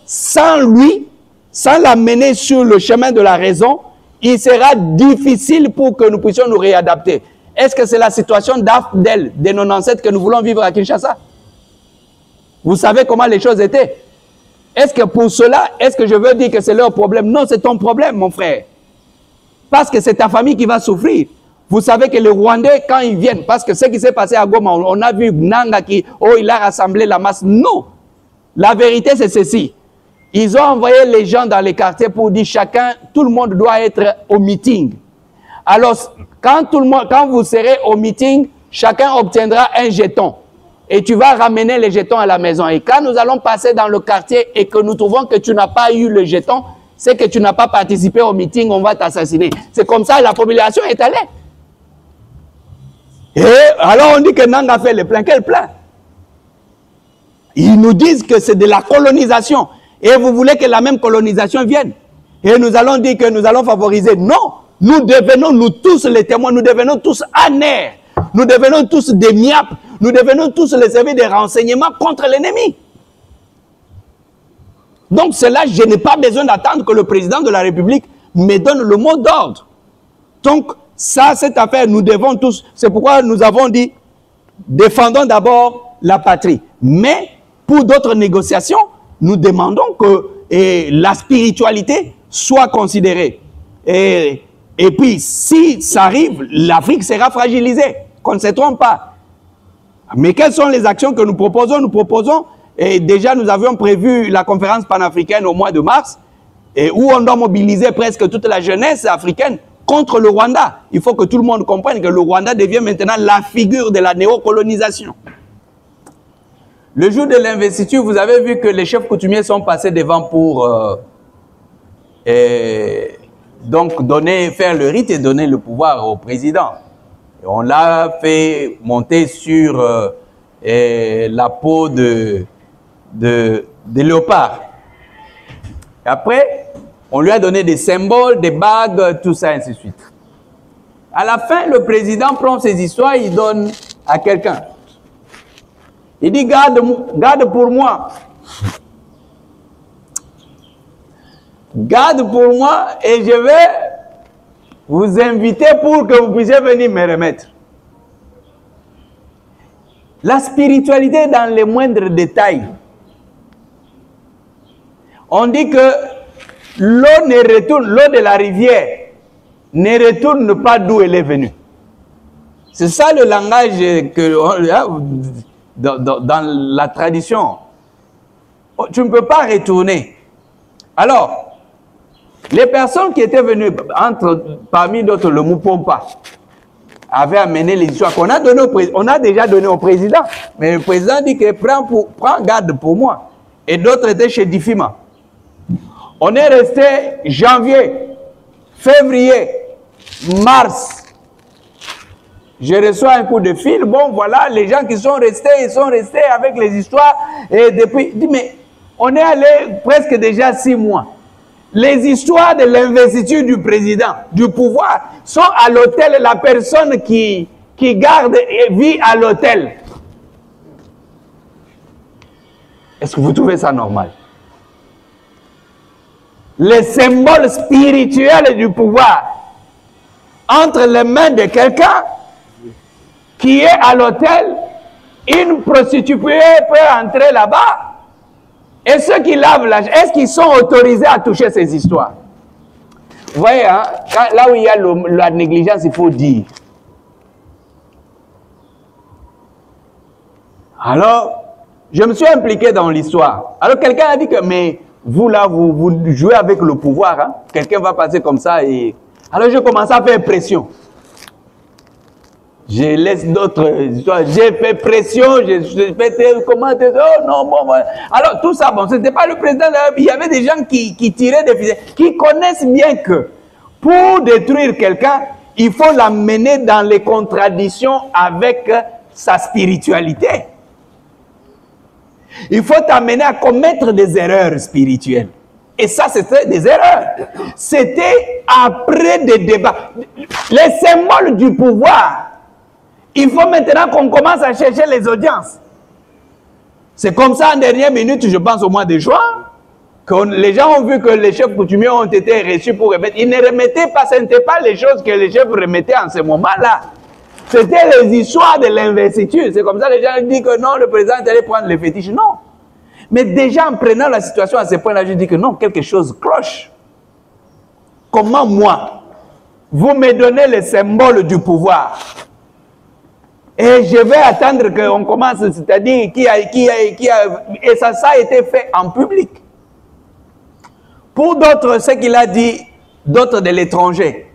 sans lui, sans l'amener sur le chemin de la raison, il sera difficile pour que nous puissions nous réadapter. Est-ce que c'est la situation d'AFDEL, des 97 que nous voulons vivre à Kinshasa? Vous savez comment les choses étaient? Est-ce que pour cela, est-ce que je veux dire que c'est leur problème? Non, c'est ton problème, mon frère. Parce que c'est ta famille qui va souffrir. Vous savez que les Rwandais, quand ils viennent, parce que ce qui s'est passé à Goma, on a vu Nanga qui, il a rassemblé la masse. Non. La vérité, c'est ceci. Ils ont envoyé les gens dans les quartiers pour dire tout le monde doit être au meeting. Alors, quand vous serez au meeting, chacun obtiendra un jeton. Et tu vas ramener les jetons à la maison. Et quand nous allons passer dans le quartier et que nous trouvons que tu n'as pas eu le jeton, c'est que tu n'as pas participé au meeting, on va t'assassiner. C'est comme ça que la population est allée. Et alors on dit que Nanga fait le plein. Quel plein? Ils nous disent que c'est de la colonisation. Et vous voulez que la même colonisation vienne. Et nous allons dire que nous allons favoriser. Non, nous devenons, nous tous les témoins, nous devenons tous amers. Nous devenons tous des miapes. Nous devenons tous les services de renseignement contre l'ennemi. Donc cela, je n'ai pas besoin d'attendre que le président de la République me donne le mot d'ordre. Donc ça, cette affaire, nous devons tous, c'est pourquoi nous avons dit, défendons d'abord la patrie. Mais pour d'autres négociations, nous demandons que la spiritualité soit considérée. Et puis, si ça arrive, l'Afrique sera fragilisée. Qu'on ne se trompe pas. Mais quelles sont les actions que nous proposons? Nous proposons, et déjà nous avions prévu la conférence panafricaine au mois de mars, et où on doit mobiliser presque toute la jeunesse africaine contre le Rwanda. Il faut que tout le monde comprenne que le Rwanda devient maintenant la figure de la néocolonisation. Le jour de l'investiture, vous avez vu que les chefs coutumiers sont passés devant pour donc faire le rite et donner le pouvoir au président. Et on l'a fait monter sur la peau de léopard. Et après, on lui a donné des symboles, des bagues, tout ça, ainsi de suite. À la fin, le président prend ses histoires, il donne à quelqu'un. Il dit, garde pour moi. Garde pour moi et je vais vous inviter pour que vous puissiez venir me remettre. La spiritualité dans les moindres détails. On dit que l'eau de la rivière ne retourne pas d'où elle est venue. C'est ça le langage que dans la tradition. Tu ne peux pas retourner. Alors, les personnes qui étaient venues, parmi d'autres, le Mupompa, avaient amené les histoires qu'on a donné on a déjà donné au président. Mais le président dit que prends garde pour moi. Et d'autres étaient chez Difima. On est resté janvier, février, mars. Je reçois un coup de fil. Bon, voilà, les gens qui sont restés, ils sont restés avec les histoires. Et depuis, dit, mais on est allé presque déjà 6 mois. Les histoires de l'investiture du président, du pouvoir, sont à l'hôtel. La personne qui garde et vit à l'hôtel. Est-ce que vous trouvez ça normal? Les symboles spirituels du pouvoir entre les mains de quelqu'un qui est à l'hôtel, une prostituée peut entrer là-bas. Et ceux qui lavent l'âge, est-ce qu'ils sont autorisés à toucher ces histoires? Vous voyez, hein, là où il y a la négligence, il faut dire. Alors, je me suis impliqué dans l'histoire. Alors, quelqu'un a dit que, mais vous là, vous jouez avec le pouvoir. Hein? Quelqu'un va passer comme ça et... Alors, je commence à faire pression. Je laisse d'autres histoires. J'ai fait pression, j'ai fait comment... Oh non, bon... Alors, tout ça, bon, ce n'était pas le président. Il y avait des gens qui tiraient des fusées, qui connaissent bien que pour détruire quelqu'un, il faut l'amener dans les contradictions avec sa spiritualité. Il faut t'amener à commettre des erreurs spirituelles. Et ça, c'était des erreurs. C'était après des débats. Les symboles du pouvoir. Il faut maintenant qu'on commence à chercher les audiences. C'est comme ça, en dernière minute, je pense au mois de juin, que les gens ont vu que les chefs coutumiers ont été reçus pour remettre. Ils ne remettaient pas, ce n'étaient pas les choses que les chefs remettaient en ce moment-là. C'était les histoires de l'investiture. C'est comme ça que les gens disent que non, le président est allé prendre les fétiches. Non. Mais déjà en prenant la situation à ce point-là, je dis que non, quelque chose cloche. Comment moi, vous me donnez les symboles du pouvoir et je vais attendre qu'on commence, c'est-à-dire et ça a été fait en public. Pour d'autres, ce qu'il a dit, d'autres de l'étranger,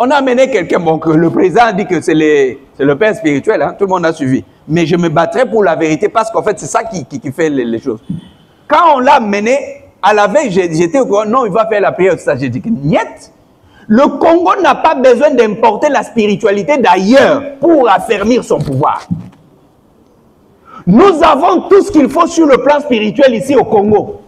on a amené quelqu'un, bon, que le président a dit que c'est le père spirituel, hein, tout le monde a suivi. Mais je me battrai pour la vérité parce qu'en fait, c'est ça qui fait les choses. Quand on l'a amené, à la veille, j'étais au courant, non, il va faire la prière, ça. J'ai dit que niet. Le Congo n'a pas besoin d'importer la spiritualité d'ailleurs pour affermir son pouvoir. Nous avons tout ce qu'il faut sur le plan spirituel ici au Congo.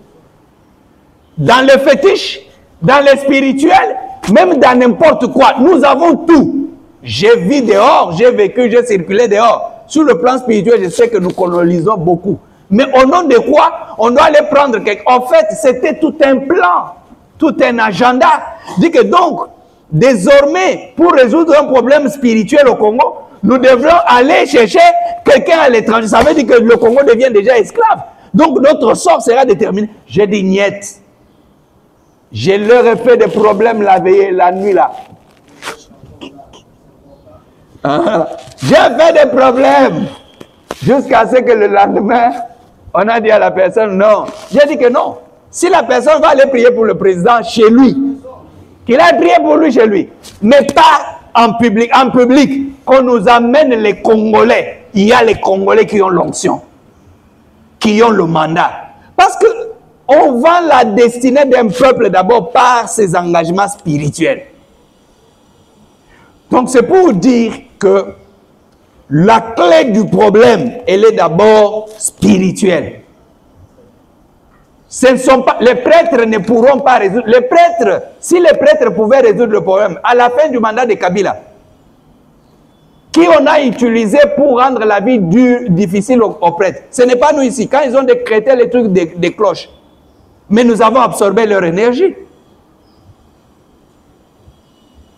Dans le fétiche, dans le spirituel, même dans n'importe quoi, nous avons tout. J'ai vu dehors, j'ai vécu, j'ai circulé dehors. Sur le plan spirituel, je sais que nous colonisons beaucoup. Mais au nom de quoi on doit aller prendre quelque... En fait, c'était tout un plan, tout un agenda. Dit que donc, désormais, pour résoudre un problème spirituel au Congo, nous devrons aller chercher quelqu'un à l'étranger. Ça veut dire que le Congo devient déjà esclave. Donc, notre sort sera déterminé. J'ai dit niet. Je leur ai fait des problèmes la veille, la nuit là. J'ai fait des problèmes jusqu'à ce que le lendemain, on a dit à la personne non. J'ai dit que non. Si la personne va aller prier pour le président chez lui, qu'il aille prier pour lui chez lui, mais pas en public. En public, qu'on nous amène les Congolais. Il y a les Congolais qui ont l'onction, qui ont le mandat. Parce que on vend la destinée d'un peuple d'abord par ses engagements spirituels. Donc c'est pour dire que la clé du problème, elle est d'abord spirituelle. Ce ne sont pas, les prêtres ne pourront pas résoudre. Les prêtres, si les prêtres pouvaient résoudre le problème, à la fin du mandat de Kabila, qui on a utilisé pour rendre la vie difficile aux prêtres, ce n'est pas nous ici. Quand ils ont décrété les trucs des cloches, mais nous avons absorbé leur énergie.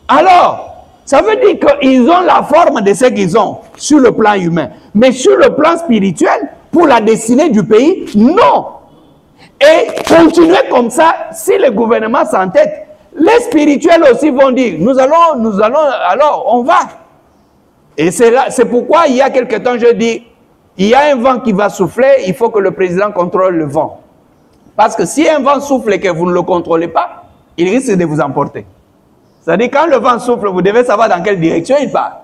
Alors, ça veut dire qu'ils ont la forme de ce qu'ils ont sur le plan humain. Mais sur le plan spirituel, pour la destinée du pays, non. Et continuer comme ça, si le gouvernement s'entête, les spirituels aussi vont dire, nous allons, alors on va. Et c'est pourquoi il y a quelque temps, je dis, il y a un vent qui va souffler, il faut que le président contrôle le vent. Parce que si un vent souffle et que vous ne le contrôlez pas, il risque de vous emporter. C'est-à-dire quand le vent souffle, vous devez savoir dans quelle direction il part.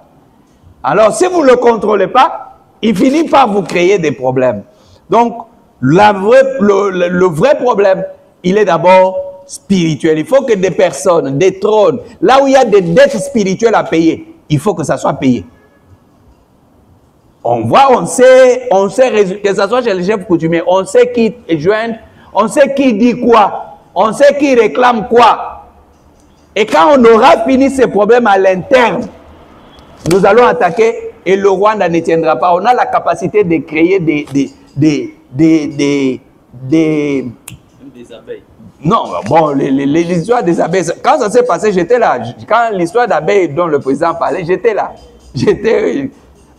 Alors si vous ne le contrôlez pas, il finit par vous créer des problèmes. Donc le vrai problème, il est d'abord spirituel. Il faut que des personnes, des trônes, là où il y a des dettes spirituelles à payer, il faut que ça soit payé. On voit, on sait que ce soit chez les chefs coutumiers, on sait qui joindre, on sait qui dit quoi, on sait qui réclame quoi. Et quand on aura fini ces problèmes à l'interne, nous allons attaquer et le Rwanda ne tiendra pas. On a la capacité de créer des abeilles. Non, bon, les histoires des abeilles, quand ça s'est passé, j'étais là. Quand l'histoire d'abeilles dont le président parlait, j'étais là.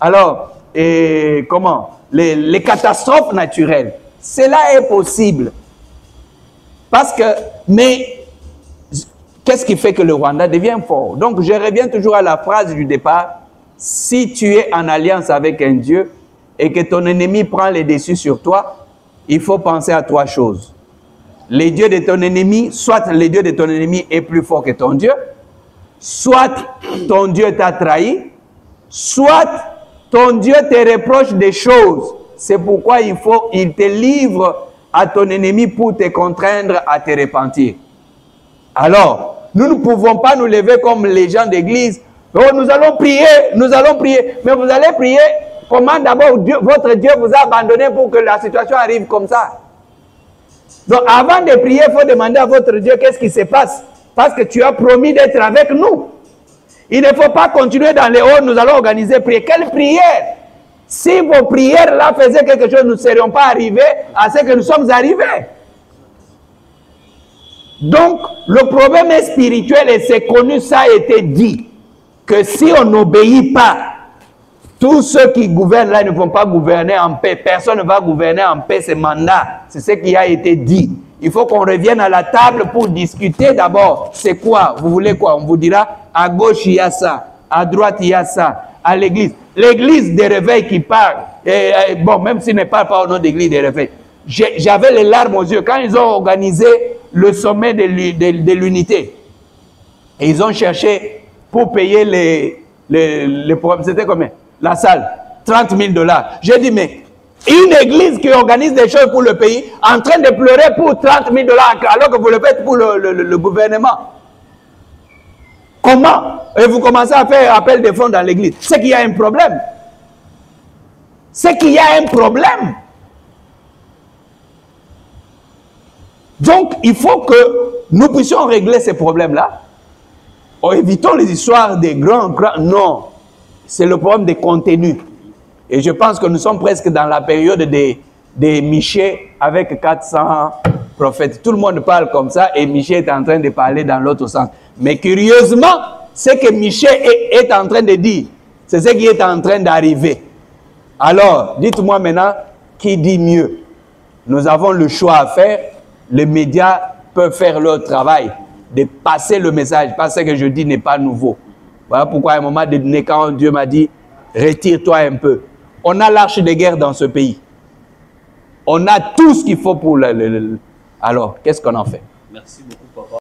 Alors, et comment? Les catastrophes naturelles, cela est possible. Parce que, mais, qu'est-ce qui fait que le Rwanda devient fort? Donc, je reviens toujours à la phrase du départ. Si tu es en alliance avec un Dieu et que ton ennemi prend les dessus sur toi, il faut penser à 3 choses. Les dieux de ton ennemi, soit le Dieu de ton ennemi est plus fort que ton Dieu, soit ton Dieu t'a trahi, soit ton Dieu te reproche des choses. C'est pourquoi il te livre à ton ennemi pour te contraindre à te repentir. Alors, nous ne pouvons pas nous lever comme les gens d'église. Oh, nous allons prier. Mais vous allez prier comment d'abord votre Dieu vous a abandonné pour que la situation arrive comme ça. Donc, avant de prier, il faut demander à votre Dieu qu'est-ce qui se passe. Parce que tu as promis d'être avec nous. Il ne faut pas continuer dans les hauts, nous allons organiser prière. Quelle prière? Si vos prières là faisaient quelque chose, nous ne serions pas arrivés à ce que nous sommes arrivés. Donc, le problème est spirituel et c'est connu, ça a été dit. Que si on n'obéit pas, tous ceux qui gouvernent là ne vont pas gouverner en paix. Personne ne va gouverner en paix, c'est mandat. C'est ce qui a été dit. Il faut qu'on revienne à la table pour discuter d'abord. C'est quoi? Vous voulez quoi? On vous dira, à gauche il y a ça, à droite il y a ça, à l'église. L'église des réveils qui parle, bon, même s'il ne parle pas au nom d'église des réveils. J'avais les larmes aux yeux quand ils ont organisé le sommet de l'unité. Et ils ont cherché pour payer les problèmes. C'était combien? La salle, 30 000 $. J'ai dit, mais une église qui organise des choses pour le pays, en train de pleurer pour 30 000 $, alors que vous le faites pour le gouvernement. Comment? Et vous commencez à faire appel de fonds dans l'église. C'est qu'il y a un problème. C'est qu'il y a un problème. Donc, il faut que nous puissions régler ces problèmes-là. Évitons les histoires des grands... Non, c'est le problème des contenus. Et je pense que nous sommes presque dans la période des Michée avec 400 prophètes. Tout le monde parle comme ça et Michée est en train de parler dans l'autre sens. Mais curieusement, ce que Michée est en train de dire, c'est ce qui est en train d'arriver. Alors, dites-moi maintenant, qui dit mieux? Nous avons le choix à faire. Les médias peuvent faire leur travail de passer le message, parce que je dis n'est pas nouveau. Voilà pourquoi à un moment donné, quand Dieu m'a dit, retire-toi un peu. On a l'arche de guerre dans ce pays. On a tout ce qu'il faut pour Alors, qu'est-ce qu'on en fait? Merci beaucoup, papa.